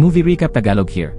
Movie Recap Tagalog here.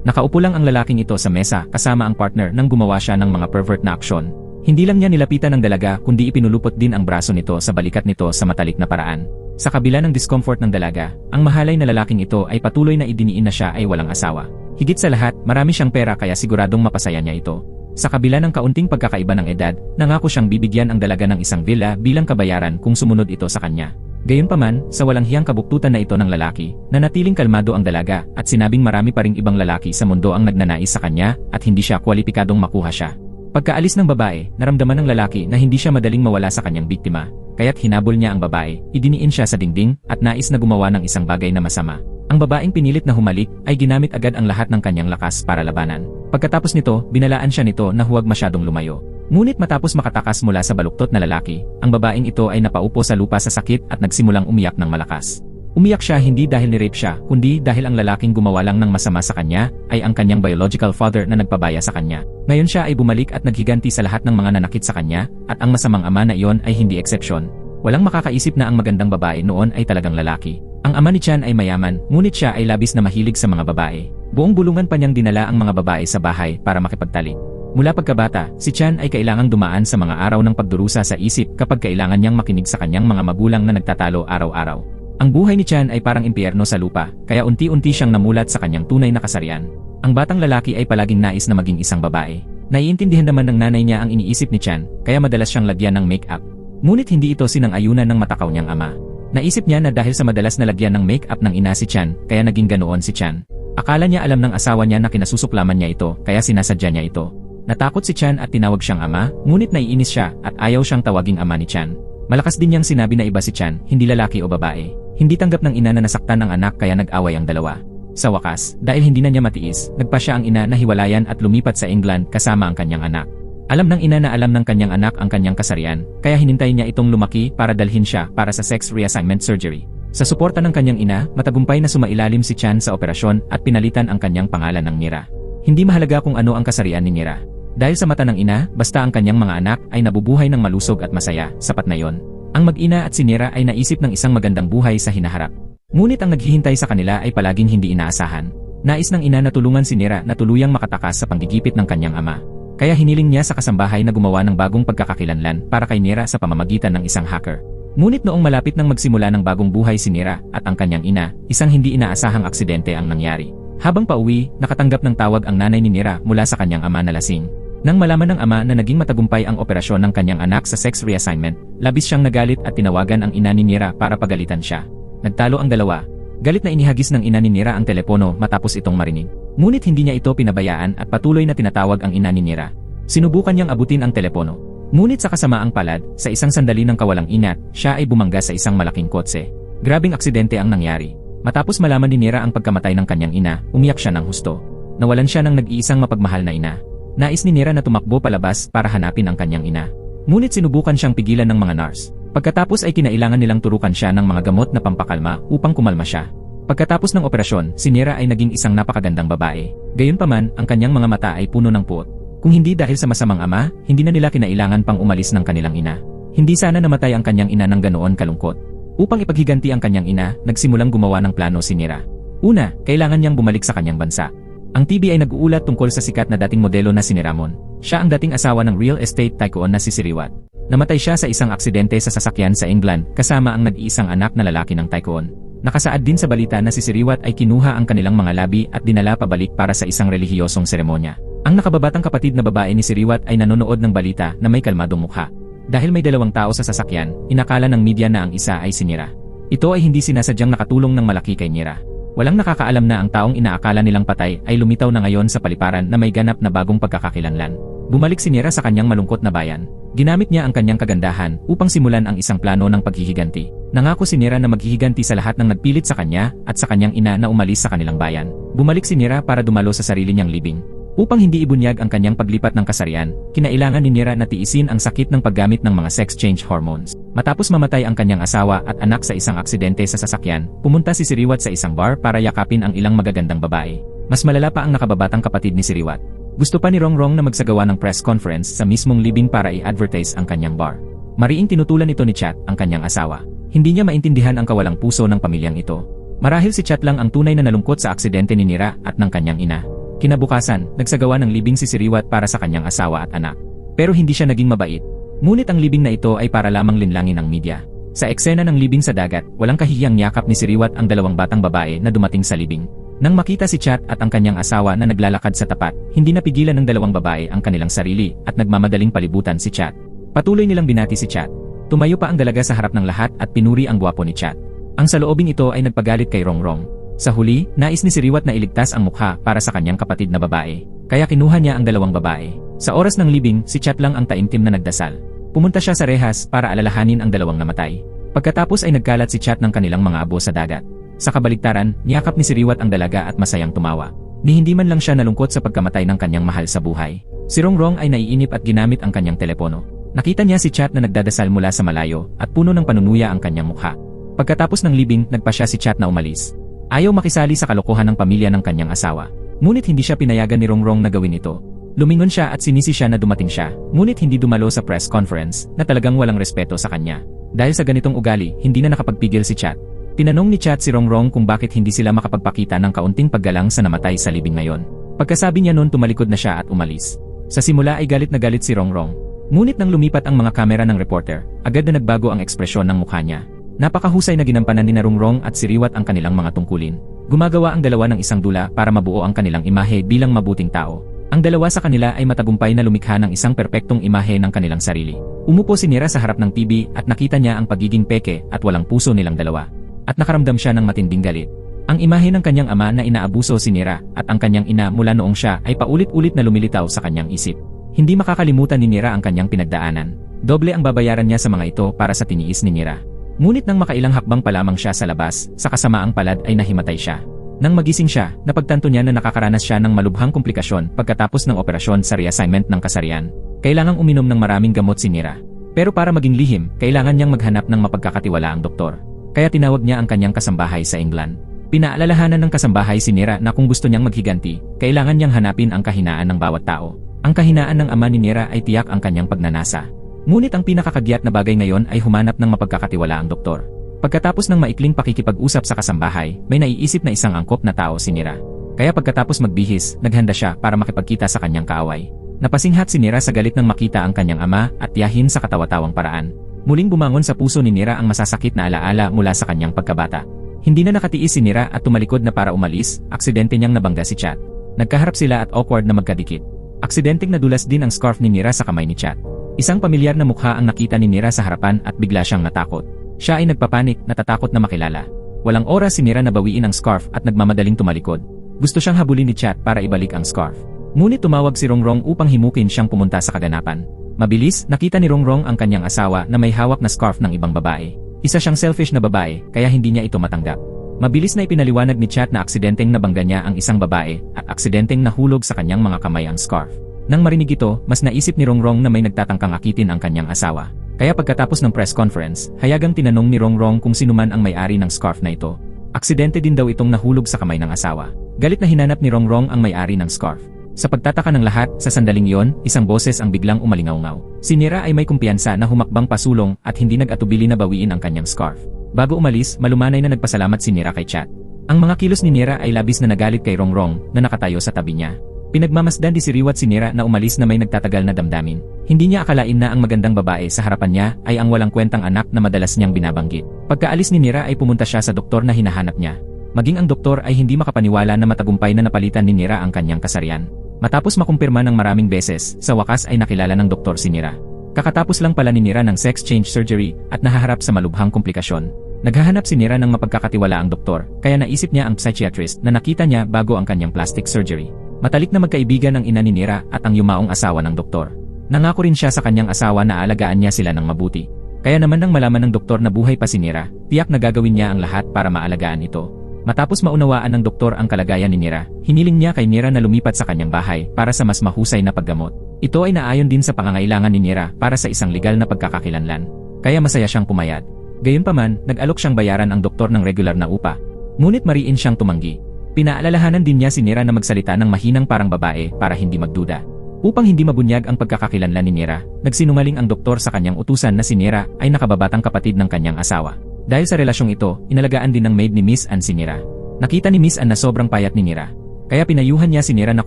Nakaupo lang ang lalaking ito sa mesa kasama ang partner nang gumawa siya ng mga pervert na aksyon. Hindi lang niya nilapitan ng dalaga kundi ipinulupot din ang braso nito sa balikat nito sa matalik na paraan. Sa kabila ng discomfort ng dalaga, ang mahalay na lalaking ito ay patuloy na idiniin na siya ay walang asawa. Higit sa lahat, marami siyang pera kaya siguradong mapasaya niya ito. Sa kabila ng kaunting pagkakaiba ng edad, nangako siyang bibigyan ang dalaga ng isang villa bilang kabayaran kung sumunod ito sa kanya. Gayunpaman, sa walang hiyang kabuktutan na ito ng lalaki, nanatiling kalmado ang dalaga at sinabing marami pa ring ibang lalaki sa mundo ang nagnanais sa kanya at hindi siya kwalipikadong makuha siya. Pagkaalis ng babae, naramdaman ng lalaki na hindi siya madaling mawala sa kanyang biktima, kaya't hinabol niya ang babae, idiniin siya sa dingding at nais na gumawa ng isang bagay na masama. Ang babaeng pinilit na humalik ay ginamit agad ang lahat ng kanyang lakas para labanan. Pagkatapos nito, binalaan siya nito na huwag masyadong lumayo. Ngunit matapos makatakas mula sa baluktot na lalaki, ang babaeng ito ay napaupo sa lupa sa sakit at nagsimulang umiyak ng malakas. Umiyak siya hindi dahil ni-rape siya, kundi dahil ang lalaking gumawa lang ng masama sa kanya ay ang kanyang biological father na nagpabaya sa kanya. Ngayon siya ay bumalik at naghiganti sa lahat ng mga nanakit sa kanya at ang masamang ama na iyon ay hindi eksepsyon. Walang makakaisip na ang magandang babae noon ay talagang lalaki. Ang ama ni Chan ay mayaman, ngunit siya ay labis na mahilig sa mga babae. Buong bulungan pa niyang dinala ang mga babae sa bahay para makipagtalik. Mula pagkabata, si Chan ay kailangang dumaan sa mga araw ng pagdurusa sa isip kapag kailangan niyang makinig sa kanyang mga magulang na nagtatalo araw-araw. Ang buhay ni Chan ay parang impyerno sa lupa, kaya unti-unti siyang namulat sa kanyang tunay na kasarian. Ang batang lalaki ay palaging nais na maging isang babae. Naiintindihan naman ng nanay niya ang iniisip ni Chan, kaya madalas siyang lagyan ng make-up. Ngunit hindi ito sinang-ayunan ng matakaw niyang ama. Naisip niya na dahil sa madalas na lagyan ng make-up ng ina si Chan, kaya naging ganoon si Chan. Akala niya alam ng asawa niya na kinasusuklaman niya ito, kaya sinasadya niya ito. Natakot si Chan at tinawag siyang ama, ngunit naiinis siya at ayaw siyang tawaging ama ni Chan. Malakas din niyang sinabi na iba si Chan, hindi lalaki o babae. Hindi tanggap ng ina na nasaktan ang anak kaya nag-away ang dalawa. Sa wakas, dahil hindi na niya matiis, nagpa siya ang ina na hiwalayan at lumipat sa England kasama ang kanyang anak. Alam ng ina na alam ng kanyang anak ang kanyang kasarian, kaya hinintay niya itong lumaki para dalhin siya para sa sex reassignment surgery. Sa suporta ng kanyang ina, matagumpay na sumailalim si Chan sa operasyon at pinalitan ang kanyang pangalan ng Mira. Hindi mahalaga kung ano ang kasarian ni Mira. Dahil sa mata ng ina, basta ang kanyang mga anak ay nabubuhay ng malusog at masaya, sapat na yon. Ang mag-ina at si Mira ay naisip ng isang magandang buhay sa hinaharap. Ngunit ang naghihintay sa kanila ay palaging hindi inaasahan. Nais ng ina na tulungan si Mira na tuluyang makatakas sa panggigipit ng kanyang ama. Kaya hiniling niya sa kasambahay na gumawa ng bagong pagkakakilanlan para kay Mira sa pamamagitan ng isang hacker. Ngunit noong malapit nang magsimula ng bagong buhay si Mira at ang kanyang ina, isang hindi inaasahang aksidente ang nangyari. Habang pauwi, nakatanggap ng tawag ang nanay ni Mira mula sa kanyang ama na lasing. Nang malaman ng ama na naging matagumpay ang operasyon ng kanyang anak sa sex reassignment, labis siyang nagalit at tinawagan ang ina ni Mira para pagalitan siya. Nagtalo ang dalawa. Galit na inihagis ng ina ni Mira ang telepono matapos itong marinig. Ngunit hindi niya ito pinabayaan at patuloy na tinatawag ang ina ni Mira. Sinubukan niyang abutin ang telepono. Ngunit sa kasamaang palad, sa isang sandali ng kawalang ingat, siya ay bumangga sa isang malaking kotse. Grabing aksidente ang nangyari. Matapos malaman ni Mira ang pagkamatay ng kanyang ina, umiyak siya ng husto. Nawalan siya ng nag-iisang mapagmahal na ina. Nais ni Mira na tumakbo palabas para hanapin ang kanyang ina. Ngunit sinubukan siyang pigilan ng mga nurse. Pagkatapos ay kinailangan nilang turukan siya ng mga gamot na pampakalma upang kumalma siya. Pagkatapos ng operasyon, si Mira ay naging isang napakagandang babae. Gayunpaman, ang kanyang mga mata ay puno ng puot. Kung hindi dahil sa masamang ama, hindi na nila kinailangan pang umalis ng kanilang ina. Hindi sana namatay ang kanyang ina ng ganoon kalungkot. Upang ipaghiganti ang kanyang ina, nagsimulang gumawa ng plano si Mira. Una, kailangan niyang bumalik sa kanyang bansa. Ang TV ay nag-uulat tungkol sa sikat na dating modelo na si Ramon. Siya ang dating asawa ng real estate tycoon na si Siriwat. Namatay siya sa isang aksidente sa sasakyan sa England kasama ang nag-iisang anak na lalaki ng tycoon. Nakasaad din sa balita na si Siriwat ay kinuha ang kanilang mga labi at dinala pabalik para sa isang relihiyosong seremonya. Ang nakababatang kapatid na babae ni Siriwat ay nanonood ng balita na may kalmadong mukha. Dahil may dalawang tao sa sasakyan, inakala ng media na ang isa ay si Mira. Ito ay hindi sinasadyang nakatulong ng malaki kay Mira. Walang nakakaalam na ang taong inaakala nilang patay ay lumitaw na ngayon sa paliparan na may ganap na bagong pagkakakilanlan. Bumalik si Mira sa kanyang malungkot na bayan. Ginamit niya ang kanyang kagandahan upang simulan ang isang plano ng paghihiganti. Nangako si Mira na maghihiganti sa lahat ng nagpilit sa kanya at sa kanyang ina na umalis sa kanilang bayan. Bumalik si Mira para dumalo sa sarili niyang libing. Upang hindi ibunyag ang kanyang paglipat ng kasarian, kinailangan ni Mira na tiisin ang sakit ng paggamit ng mga sex change hormones. Matapos mamatay ang kanyang asawa at anak sa isang aksidente sa sasakyan, pumunta si Siriwat sa isang bar para yakapin ang ilang magagandang babae. Mas malala pa ang nakababatang kapatid ni Siriwat. Gusto pa ni Rongrong na magsagawa ng press conference sa mismong libing para i-advertise ang kanyang bar. Mariing tinutulan ito ni Chat, ang kanyang asawa. Hindi niya maintindihan ang kawalang puso ng pamilyang ito. Marahil si Chat lang ang tunay na nalungkot sa aksidente ni Nira at ng kanyang ina. Kinabukasan, nagsagawa ng libing si Siriwat para sa kanyang asawa at anak. Pero hindi siya naging mabait. Ngunit ang libing na ito ay para lamang linlangin ng media. Sa eksena ng libing sa dagat, walang kahiyang yakap ni Siriwat ang dalawang batang babae na dumating sa libing. Nang makita si Chat at ang kanyang asawa na naglalakad sa tapat, hindi napigilan ng dalawang babae ang kanilang sarili at nagmamadaling palibutan si Chat. Patuloy nilang binati si Chat. Tumayo pa ang dalaga sa harap ng lahat at pinuri ang gwapo ni Chat. Ang saloobin ito ay nagpagalit kay Rongrong. Sa huli, nais ni Siriwat na iligtas ang mukha para sa kanyang kapatid na babae. Kaya kinuha niya ang dalawang babae. Sa oras ng libing, si Chat lang ang taimtim na nagdasal. Pumunta siya sa rehas para alalahanin ang dalawang namatay. Pagkatapos ay nagkalat si Chat ng kanilang mga abo sa dagat. Sa kabaligtaran, niyakap ni Siriwat ang dalaga at masayang tumawa. Ni hindi man lang siya nalungkot sa pagkamatay ng kanyang mahal sa buhay. Si Rongrong ay naiinip at ginamit ang kanyang telepono. Nakita niya si Chat na nagdadasal mula sa malayo at puno ng panunuya ang kanyang mukha. Pagkatapos ng libing, nagpa siya si Chat na umalis. Ayaw makisali sa kalokohan ng pamilya ng kanyang asawa. Ngunit hindi siya pinayagan ni Rongrong na gawin ito. Lumingon siya at sinisi siya na dumating siya, ngunit hindi dumalo sa press conference na talagang walang respeto sa kanya. Dahil sa ganitong ugali, hindi na nakapagpigil si Chat. Tinanong ni Chat si Rongrong kung bakit hindi sila makapagpakita ng kaunting paggalang sa namatay sa libing ngayon. Pagkasabi niya noon tumalikod na siya at umalis. Sa simula ay galit na galit si Rongrong. Ngunit nang lumipat ang mga kamera ng reporter, agad na nagbago ang ekspresyon ng mukha niya. Napakahusay na ginampanan ni Rongrong at Siriwat ang kanilang mga tungkulin. Gumagawa ang dalawa ng isang dula para mabuo ang kanilang imahe bilang mabuting tao. Ang dalawa sa kanila ay matagumpay na lumikha ng isang perpektong imahe ng kanilang sarili. Umupo si Nira sa harap ng TV at nakita niya ang pagiging peke at walang puso nilang dalawa. At nakaramdam siya ng matinding galit. Ang imahe ng kanyang ama na inaabuso si Nira at ang kanyang ina mula noong siya ay paulit-ulit na lumilitaw sa kanyang isip. Hindi makakalimutan ni Nira ang kanyang pinagdaanan. Doble ang babayaran niya sa mga ito para sa tiniis ni Nira. Ngunit nang makailang hakbang pa lamang siya sa labas, sa kasamaang palad ay nahimatay siya. Nang magising siya, napagtanto niya na nakakaranas siya ng malubhang komplikasyon pagkatapos ng operasyon sa reassignment ng kasarian. Kailangang uminom ng maraming gamot si Nira. Pero para maging lihim, kailangan niyang maghanap ng mapagkakatiwalaang doktor. Kaya tinawag niya ang kanyang kasambahay sa England. Pinaalalahanan ng kasambahay si Nira na kung gusto niyang maghiganti, kailangan niyang hanapin ang kahinaan ng bawat tao. Ang kahinaan ng ama ni Nira ay tiyak ang kanyang pagnanasa. Ngunit ang pinakakagyat na bagay ngayon ay humanap ng mapagkakatiwalaang doktor. Pagkatapos ng maikling pakikipag-usap sa kasambahay, may naiisip na isang angkop na tao si Nira. Kaya pagkatapos magbihis, naghanda siya para makipagkita sa kanyang kaaway. Napasinghat si Nira sa galit nang makita ang kanyang ama at tiyahin sa katawa-tawang paraan. Muling bumangon sa puso ni Nira ang masasakit na alaala mula sa kanyang pagkabata. Hindi na nakatiis si Nira at tumalikod na para umalis, aksidente niyang nabangga si Chat. Nagkaharap sila at awkward na magkadikit. Aksidenteng nadulas din ang scarf ni Nira sa kamay ni Chat. Isang pamilyar na mukha ang nakita ni Nira sa harapan at bigla siyang natakot. Siya ay nagpapanik, natatakot na makilala. Walang oras si Nira na bawiin ang scarf at nagmamadaling tumalikod. Gusto siyang habulin ni Chat para ibalik ang scarf. Ngunit tumawag si Rongrong upang himukin siyang pumunta sa kaganapan. Mabilis, nakita ni Rongrong ang kanyang asawa na may hawak na scarf ng ibang babae. Isa siyang selfish na babae, kaya hindi niya ito matanggap. Mabilis na ipinaliwanag ni Chat na aksidenteng nabangga niya ang isang babae at aksidenteng nahulog sa kanyang mga kamay ang scarf. Nang marinig ito, mas naisip ni Rongrong na may nagtatangkang akitin ang kanyang asawa. Kaya pagkatapos ng press conference, hayagang tinanong ni Rongrong kung sino man ang may-ari ng scarf na ito. Aksidente din daw itong nahulog sa kamay ng asawa. Galit na hinanap ni Rongrong ang may-ari ng scarf. Sa pagtataka ng lahat, sa sandaling iyon, isang boses ang biglang umalingaw-ngaw. Si Nira ay may kumpiyansa na humakbang pasulong at hindi nag-atubili na bawiin ang kanyang scarf. Bago umalis, malumanay na nagpasalamat si Nira kay Chat. Ang mga kilos ni Nira ay labis na nagalit kay Rongrong na nakatayo sa tabi niya. Pinagmamasdan ni Siriwat si Nira na umalis na may nagtatagal na damdamin. Hindi niya akalain na ang magandang babae sa harapan niya ay ang walang kwentang anak na madalas niyang binabanggit. Pagkaalis ni Nira ay pumunta siya sa doktor na hinahanap niya. Maging ang doktor ay hindi makapaniwala na matagumpay na napalitan ni Nira ang kanyang kasarian. Matapos makumpirma ng maraming beses, sa wakas ay nakilala ng doktor si Nira. Kakatapos lang pala ni Nira ng sex change surgery at nahaharap sa malubhang komplikasyon. Naghahanap si Nira ng mapagkakatiwalaang doktor, kaya naisip niya ang psychiatrist na nakita niya bago ang kanyang plastic surgery. Matalik na magkaibigan ang ina ni Nira at ang yumaong asawa ng doktor. Nangako rin siya sa kanyang asawa na aalagaan niya sila ng mabuti. Kaya naman nang malaman ng doktor na buhay pa si Nira, tiyak na gagawin niya ang lahat para maalagaan ito. Matapos maunawaan ng doktor ang kalagayan ni Nira, hiniling niya kay Nira na lumipat sa kanyang bahay para sa mas mahusay na paggamot. Ito ay naayon din sa pangangailangan ni Nira para sa isang legal na pagkakakilanlan. Kaya masaya siyang pumayag. Gayunpaman, nag-alok siyang bayaran ang doktor ng regular na upa. Ngunit mariin siyang tumanggi. Pinaalalahanan din niya si Nira na magsalita ng mahinang parang babae para hindi magduda. Upang hindi mabunyag ang pagkakakilanlan ni Nira, nagsinungaling ang doktor sa kanyang utusan na si Nira ay nakababatang kapatid ng kanyang asawa. Dahil sa relasyong ito, inalagaan din ng maid ni Miss Ann si Nira. Nakita ni Miss Ann na sobrang payat ni Nira. Kaya pinayuhan niya si Nira na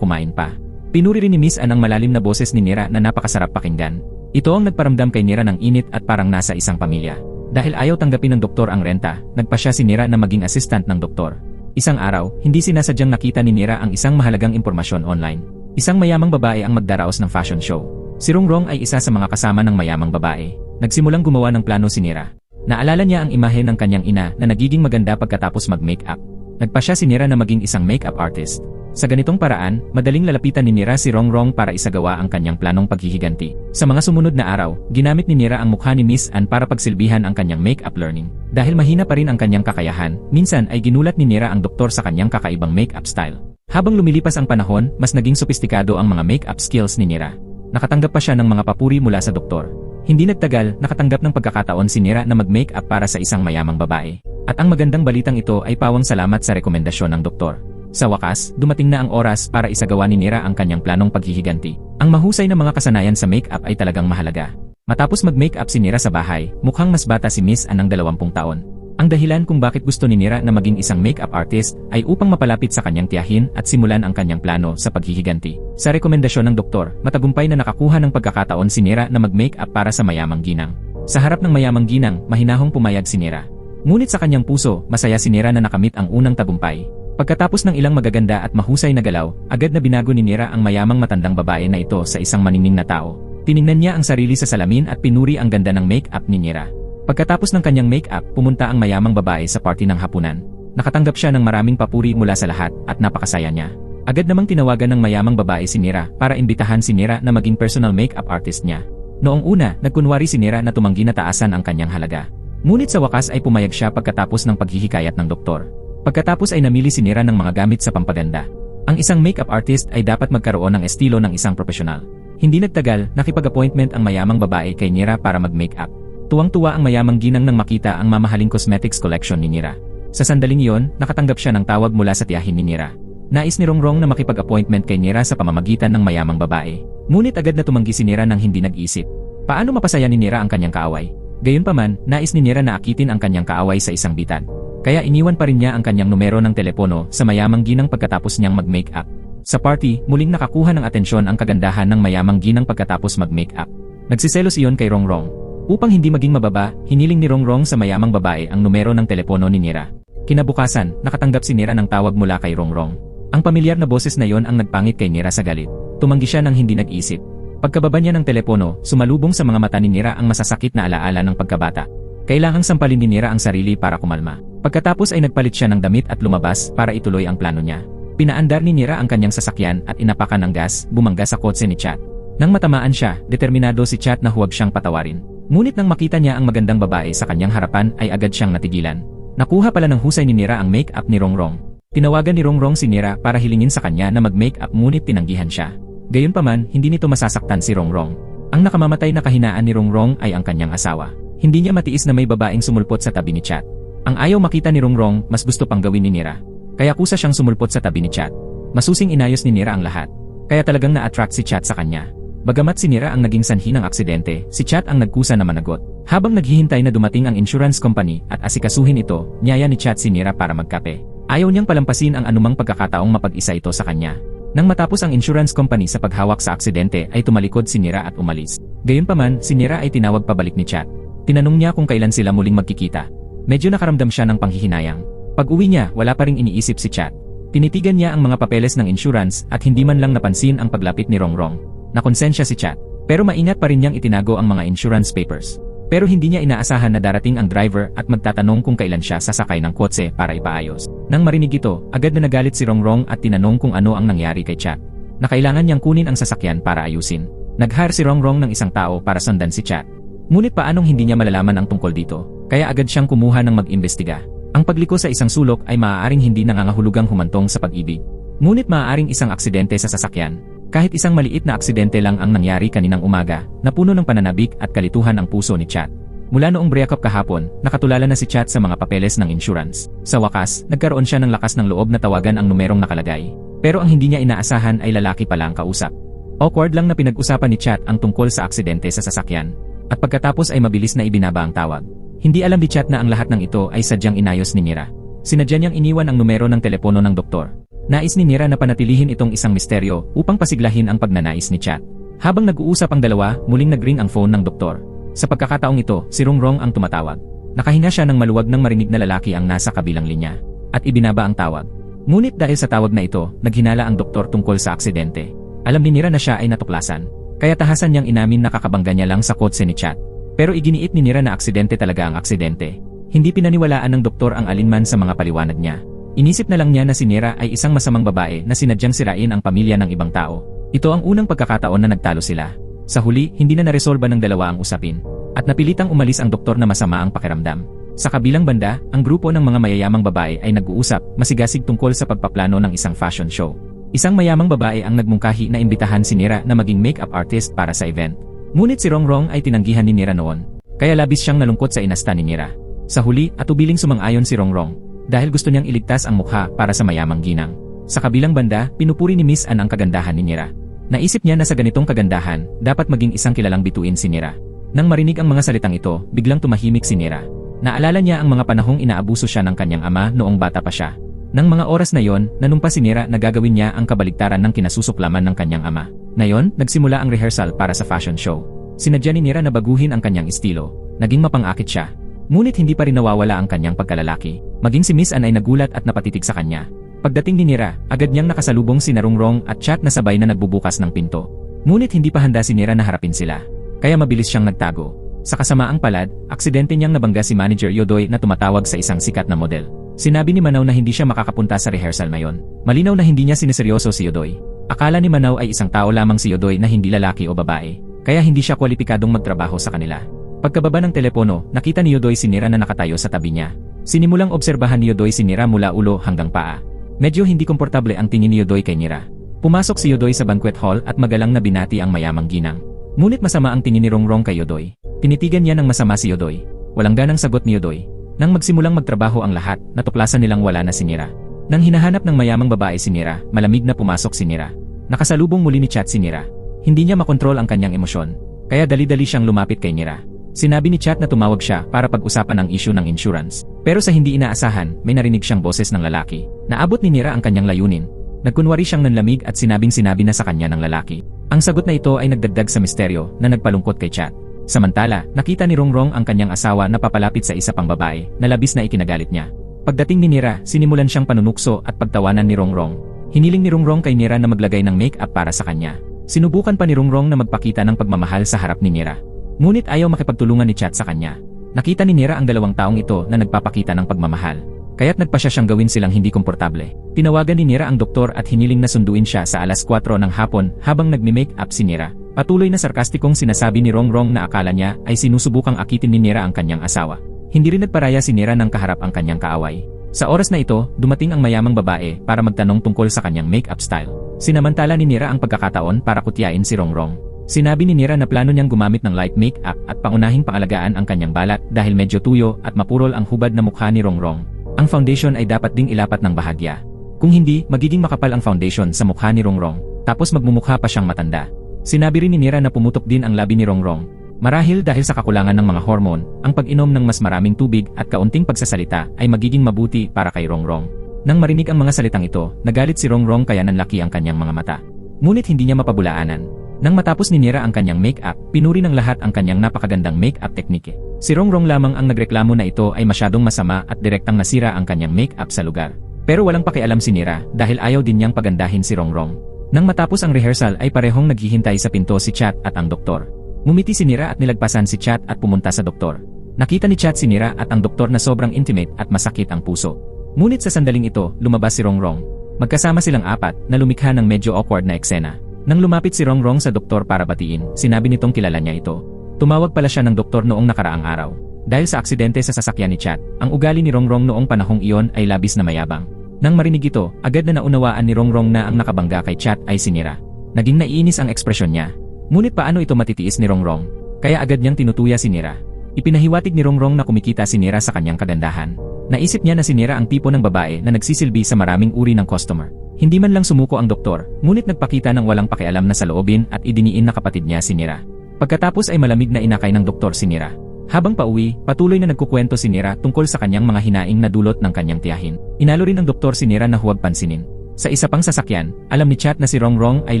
kumain pa. Pinuri rin ni Miss Ann ang malalim na boses ni Nira na napakasarap pakinggan. Ito ang nagparamdam kay Nira ng init at parang nasa isang pamilya. Dahil ayaw tanggapin ng doktor ang renta, nagpa siya si Nira na maging assistant ng doktor. Isang araw, hindi sinasadyang nakita ni Nira ang isang mahalagang impormasyon online. Isang mayamang babae ang magdaraos ng fashion show. Si Rongrong ay isa sa mga kasama ng mayamang babae. Nagsimulang gumawa ng plano si Nira. Naalala niya ang imahe ng kanyang ina na nagiging maganda pagkatapos mag-makeup. Nagpa siya si Nira na maging isang makeup artist. Sa ganitong paraan, madaling lalapitan ni Nira si Rongrong para isagawa ang kanyang planong paghihiganti. Sa mga sumunod na araw, ginamit ni Nira ang mukha ni Miss Ann para pagsilbihan ang kanyang makeup learning. Dahil mahina pa rin ang kanyang kakayahan, minsan ay ginulat ni Nira ang doktor sa kanyang kakaibang makeup style. Habang lumilipas ang panahon, mas naging sopistikado ang mga makeup skills ni Nira. Nakatanggap pa siya ng mga papuri mula sa doktor. Hindi nagtagal, nakatanggap ng pagkakataon si Nira na mag-makeup para sa isang mayamang babae. At ang magandang balitang ito ay pawang salamat sa rekomendasyon ng doktor. Sa wakas, dumating na ang oras para isagawa ni Nira ang kanyang planong paghihiganti. Ang mahusay na mga kasanayan sa makeup ay talagang mahalaga. Matapos mag-makeup si Nira sa bahay, mukhang mas bata si Miss Ann ng 20 taon. Ang dahilan kung bakit gusto ni Nira na maging isang makeup artist ay upang mapalapit sa kanyang tiyahin at simulan ang kanyang plano sa paghihiganti. Sa rekomendasyon ng doktor, matagumpay na nakakuha ng pagkakataon si Nira na mag-makeup para sa mayamang ginang. Sa harap ng mayamang ginang, mahinahong pumayag si Nira. Ngunit sa kanyang puso, masaya si Nira na nakamit ang unang tagumpay. Pagkatapos ng ilang magaganda at mahusay na galaw, agad na binago ni Nira ang mayamang matandang babae na ito sa isang maningning na tao. Tiningnan niya ang sarili sa salamin at pinuri ang ganda ng make-up ni Nira. Pagkatapos ng kanyang make-up, pumunta ang mayamang babae sa party ng hapunan. Nakatanggap siya ng maraming papuri mula sa lahat at napakasaya niya. Agad namang tinawagan ng mayamang babae si Nira para imbitahan si Nira na maging personal make-up artist niya. Noong una, nagkunwari si Nira na tumanggi na taasan ang kanyang halaga. Ngunit sa wakas ay pumayag siya pagkatapos ng paghihikayat ng doktor. Pagkatapos ay namili si Nira ng mga gamit sa pampaganda. Ang isang makeup artist ay dapat magkaroon ng estilo ng isang profesional. Hindi nagtagal, nakipag-appointment ang mayamang babae kay Nira para mag-makeup. Tuwang-tuwa ang mayamang ginang nang makita ang mamahaling cosmetics collection ni Nira. Sa sandaling iyon, nakatanggap siya ng tawag mula sa tiyahin ni Nira. Nais ni Rongrong na makipag-appointment kay Nira sa pamamagitan ng mayamang babae. Ngunit agad na tumanggi si Nira nang hindi nag-isip. Paano mapasaya ni Nira ang kanyang kaaway? Gayunpaman, nais ni Nira na akitin ang kanyang kaaway sa isang bitad. Kaya iniwan pa rin niya ang kanyang numero ng telepono sa mayamang ginang pagkatapos niyang mag-makeup. Sa party, muling nakakuha ng atensyon ang kagandahan ng mayamang ginang pagkatapos mag-makeup. Nagsiselos iyon kay Rongrong. Upang hindi maging mababa, hiniling ni Rongrong sa mayamang babae ang numero ng telepono ni Nira. Kinabukasan, nakatanggap si Nira ng tawag mula kay Rongrong. Ang pamilyar na boses na yon ang nagpangit kay Nira sa galit. Tumanggi siya nang hindi nag-isip. Pagkababa niya ng telepono, sumalubong sa mga mata ni Nira ang masasakit na alaala ng pagkabata. Kailangang sampalin ni Nira ang sarili para kumalma. Pagkatapos ay nagpalit siya ng damit at lumabas para ituloy ang plano niya. Pinaandar ni Nira ang kanyang sasakyan at inapakan ng gas, bumangga sa kotse ni Chat. Nang matamaan siya, determinado si Chat na huwag siyang patawarin. Ngunit nang makita niya ang magandang babae sa kanyang harapan ay agad siyang natigilan. Nakuha pala ng husay ni Nira ang make-up ni Rongrong. Tinawagan ni Rongrong si Nira para hilingin sa kanya na mag-make-up ngunit tinanggihan siya. Gayunpaman, hindi nito masasaktan si Rongrong. Ang nakamamatay na kahinaan ni Rongrong ay ang kanyang asawa. Hindi niya matiis na may babaeng sumulpot sa tabi ni Chat. Ang ayaw makita ni Rongrong, mas gusto pang gawin ni Nira. Kaya kusa siyang sumulpot sa tabi ni Chat. Masusing inayos ni Nira ang lahat. Kaya talagang na-attract si Chat sa kanya. Bagamat si Nira ang naging sanhi ng aksidente, si Chat ang nagkusa na managot. Habang naghihintay na dumating ang insurance company at asikasuhin ito, niyaya ni Chat si Nira para magkape. Ayaw niyang palampasin ang anumang pagkakataong mapag-isa ito sa kanya. Nang matapos ang insurance company sa paghawak sa aksidente ay tumalikod si Nira at umalis. Gayunpaman, si Nira ay tinawag pabalik ni Chat. Tinanong niya kung kailan sila muling magkikita. Medyo nakaramdam siya ng panghihinayang. Pag-uwi niya, wala pa ring iniisip si Chat. Tinitigan niya ang mga papeles ng insurance at hindi man lang napansin ang paglapit ni Rongrong. Nakonsensya si Chat. Pero maingat pa rin niyang itinago ang mga insurance papers. Pero hindi niya inaasahan na darating ang driver at magtatanong kung kailan siya sasakay ng kotse para ipaayos. Nang marinig ito, agad na nagalit si Rongrong at tinanong kung ano ang nangyari kay Chat. Na kailangan niyang kunin ang sasakyan para ayusin. Nag-hire si Rongrong ng isang tao para sundan si Chat. Ngunit paanong hindi niya malalaman ang tungkol dito? Kaya agad siyang kumuha ng mag-imbestiga. Ang pagliko sa isang sulok ay maaaring hindi nangangahulugang humantong sa pag-ibig. Ngunit maaaring isang aksidente sa sasakyan. Kahit isang maliit na aksidente lang ang nangyari kaninang umaga, napuno ng pananabik at kalituhan ang puso ni Chat. Mula noong breakup kahapon, nakatulala na si Chat sa mga papeles ng insurance. Sa wakas, nagkaroon siya ng lakas ng loob na tawagan ang numerong nakalagay. Pero ang hindi niya inaasahan ay lalaki pala ang kausap. Awkward lang na pinag-usapan ni Chat ang tungkol sa aksidente sa sasakyan. At pagkatapos ay mabilis na ibinaba ang tawag. Hindi alam ni Chat na ang lahat ng ito ay sadyang inayos ni Nira. Sinadya niyang iniwan ang numero ng telepono ng doktor. Nais ni Nira na panatilihin itong isang misteryo upang pasiglahin ang pagnanais ni Chat. Habang nag-uusap ang dalawa, muling nag-ring ang phone ng doktor. Sa pagkakataong ito, si Rongrong ang tumatawag. Nakahinga siya nang maluwag nang marinig na lalaki ang nasa kabilang linya. At ibinaba ang tawag. Ngunit dahil sa tawag na ito, naghinala ang doktor tungkol sa aksidente. Alam ni Nira na siya ay natuklasan. Kaya tahasan niyang inamin na kakabangga niya lang sa kotse ni Chat. Pero iginiit ni Nira na aksidente talaga ang aksidente. Hindi pinaniwalaan ng doktor ang alinman sa mga paliwanag niya. Inisip na lang niya na si Nira ay isang masamang babae na sinadyang sirain ang pamilya ng ibang tao. Ito ang unang pagkakataon na nagtalo sila. Sa huli, hindi na naresolba ng dalawa ang usapin. At napilitang umalis ang doktor na masama ang pakiramdam. Sa kabilang banda, ang grupo ng mga mayayamang babae ay nag-uusap, masigasig tungkol sa pagpaplano ng isang fashion show. Isang mayamang babae ang nagmungkahi na imbitahan si Nira na maging makeup artist para sa event. Ngunit si Rongrong ay tinanggihan ni Nira noon. Kaya labis siyang nalungkot sa inasta ni Nira. Sa huli, atubiling sumang-ayon si Rongrong. Dahil gusto niyang iligtas ang mukha para sa mayamang ginang. Sa kabilang banda, pinupuri ni Miss Ann ang kagandahan ni Nira. Naisip niya na sa ganitong kagandahan, dapat maging isang kilalang bituin si Nira. Nang marinig ang mga salitang ito, biglang tumahimik si Nira. Naalala niya ang mga panahong inaabuso siya ng kanyang ama noong bata pa siya. Nang mga oras na yon, nanumpa si Nira na gagawin niya ang kabaligtaran ng kinasusuklaman ng kanyang ama. Ngayon, nagsimula ang rehearsal para sa fashion show. Sinadya ni Nira na baguhin ang kanyang estilo. Naging mapang-akit siya. Ngunit hindi pa rin nawawala ang kanyang pagkalalaki. Maging si Miss Ann ay nagulat at napatitig sa kanya. Pagdating ni Nira, agad niyang nakasalubong si Rongrong at Chat na sabay na nagbubukas ng pinto. Ngunit hindi pa handa si Nira na harapin sila. Kaya mabilis siyang nagtago. Sa kasamaang palad, aksidente niyang nabangga si Manager Yodoy na tumatawag sa isang sikat na model. Sinabi ni Manaw na hindi siya makakapunta sa rehearsal ngayon. Malinaw na hindi niya siniseryoso si Yodoy. Akala ni Manaw ay isang tao lamang si Yodoy na hindi lalaki o babae. Kaya hindi siya kwalipikadong magtrabaho sa kanila. Pagkababa ng telepono, nakita ni Yodoy si Nira na nakatayo sa tabi niya. Sinimulang obserbahan ni Yodoy si Nira mula ulo hanggang paa. Medyo hindi komportable ang tingin ni Yodoy kay Nira. Pumasok si Yodoy sa banquet hall at magalang na binati ang mayamang ginang. Ngunit masama ang tingin ni Rongrong kay Yodoy. Tinitigan niya ng masama si Yodoy. Walang ganang sagot ni Yodoy. Nang magsimulang magtrabaho ang lahat, natuklasan nilang wala na si Nira. Nang hinahanap ng mayamang babae si Nira, malamig na pumasok si Nira. Nakasalubong muli ni Chat si Nira. Hindi niya makontrol ang kanyang emosyon. Kaya dali-dali siyang lumapit kay Nira. Sinabi ni Chat na tumawag siya para pag-usapan ang issue ng insurance. Pero sa hindi inaasahan, may narinig siyang boses ng lalaki. Naabot ni Nira ang kanyang layunin. Nagkunwari siyang nanlamig at sinabing-sinabi na sa kanya ng lalaki. Ang sagot na ito ay nagdagdag sa misteryo na nagpalungkot kay Chat. Samantala, nakita ni Rongrong ang kanyang asawa na papalapit sa isa pang babae na labis na ikinagalit niya. Pagdating ni Nira, sinimulan siyang panunukso at pagtawanan ni Rongrong. Hiniling ni Rongrong kay Nira na maglagay ng make-up para sa kanya. Sinubukan pa ni Rongrong na magpakita ng pagmamahal sa harap ni Nira. Ngunit ayaw makipagtulungan ni Chat sa kanya. Nakita ni Nira ang dalawang taong ito na nagpapakita ng pagmamahal. Kaya't nagpa siya siyang gawin silang hindi komportable. Tinawagan ni Nira ang doktor at hiniling na sunduin siya sa alas 4 ng hapon habang nagme-make up si Nira. Patuloy na sarkastikong sinasabi ni Rongrong na akala niya ay sinusubukang akitin ni Nira ang kanyang asawa. Hindi rin nagparaya si Nira nang kaharap ang kanyang kaaway. Sa oras na ito, dumating ang mayamang babae para magtanong tungkol sa kanyang make-up style. Sinamantala ni Nira ang pagkakataon para kutyain si Rongrong. Sinabi ni Nira na plano niyang gumamit ng light make-up at paunahing pangalagaan ang kanyang balat dahil medyo tuyo at mapurol ang hubad na mukha ni Rongrong. Ang foundation ay dapat ding ilapat ng bahagya. Kung hindi, magiging makapal ang foundation sa mukha ni Rongrong, tapos magmumukha pa siyang matanda. Sinabi rin ni Nira na pumutok din ang labi ni Rongrong. Marahil dahil sa kakulangan ng mga hormone, ang pag-inom ng mas maraming tubig at kaunting pagsasalita ay magiging mabuti para kay Rongrong. Nang marinig ang mga salitang ito, nagalit si Rongrong kaya nanlaki ang kanyang mga mata. Ngunit hindi niya mapabulaanan. Nang matapos ni Nira ang kanyang make-up, pinuri ng lahat ang kanyang napakagandang make-up teknike. Si Rongrong lamang ang nagreklamo na ito ay masyadong masama at direktang nasira ang kanyang make-up sa lugar. Pero walang pakialam si Nira dahil ayaw din niyang pagandahin si Rongrong. Nang matapos ang rehearsal ay parehong naghihintay sa pinto si Chat at ang doktor. Ngumiti si Nira at nilagpasan si Chat at pumunta sa doktor. Nakita ni Chat si Nira at ang doktor na sobrang intimate at masakit ang puso. Ngunit sa sandaling ito, lumabas si Rongrong. Magkasama silang apat na lumikha ng medyo awkward na eksena. Nang lumapit si Rongrong sa doktor para batiin, sinabi nitong kilala niya ito. Tumawag pala siya ng doktor noong nakaraang araw. Dahil sa aksidente sa sasakyan ni Chat, ang ugali ni Rongrong noong panahong iyon ay labis na mayabang. Nang marinig ito, agad na naunawaan ni Rongrong na ang nakabangga kay Chat ay si Nira. Naging naiinis ang ekspresyon niya. Ngunit paano ito matitiis ni Rongrong? Kaya agad niyang tinutuya si Nira. Ipinahiwatig ni Rongrong na kumikita si Nira sa kanyang kagandahan. Naisip niya na si Nira ang tipo ng babae na nagsisilbi sa maraming uri ng customer. Hindi man lang sumuko ang doktor, ngunit nagpakita ng walang pakialam na saloobin at idiniin na kapatid niya si Nira. Pagkatapos ay malamig na inakay ng doktor si Nira. Habang pauwi, patuloy na nagkukwento si Nira tungkol sa kanyang mga hinaing na dulot ng kanyang tiyahin. Inalo rin ng doktor si Nira na huwag pansinin. Sa isa pang sasakyan, alam ni Chat na si Rongrong ay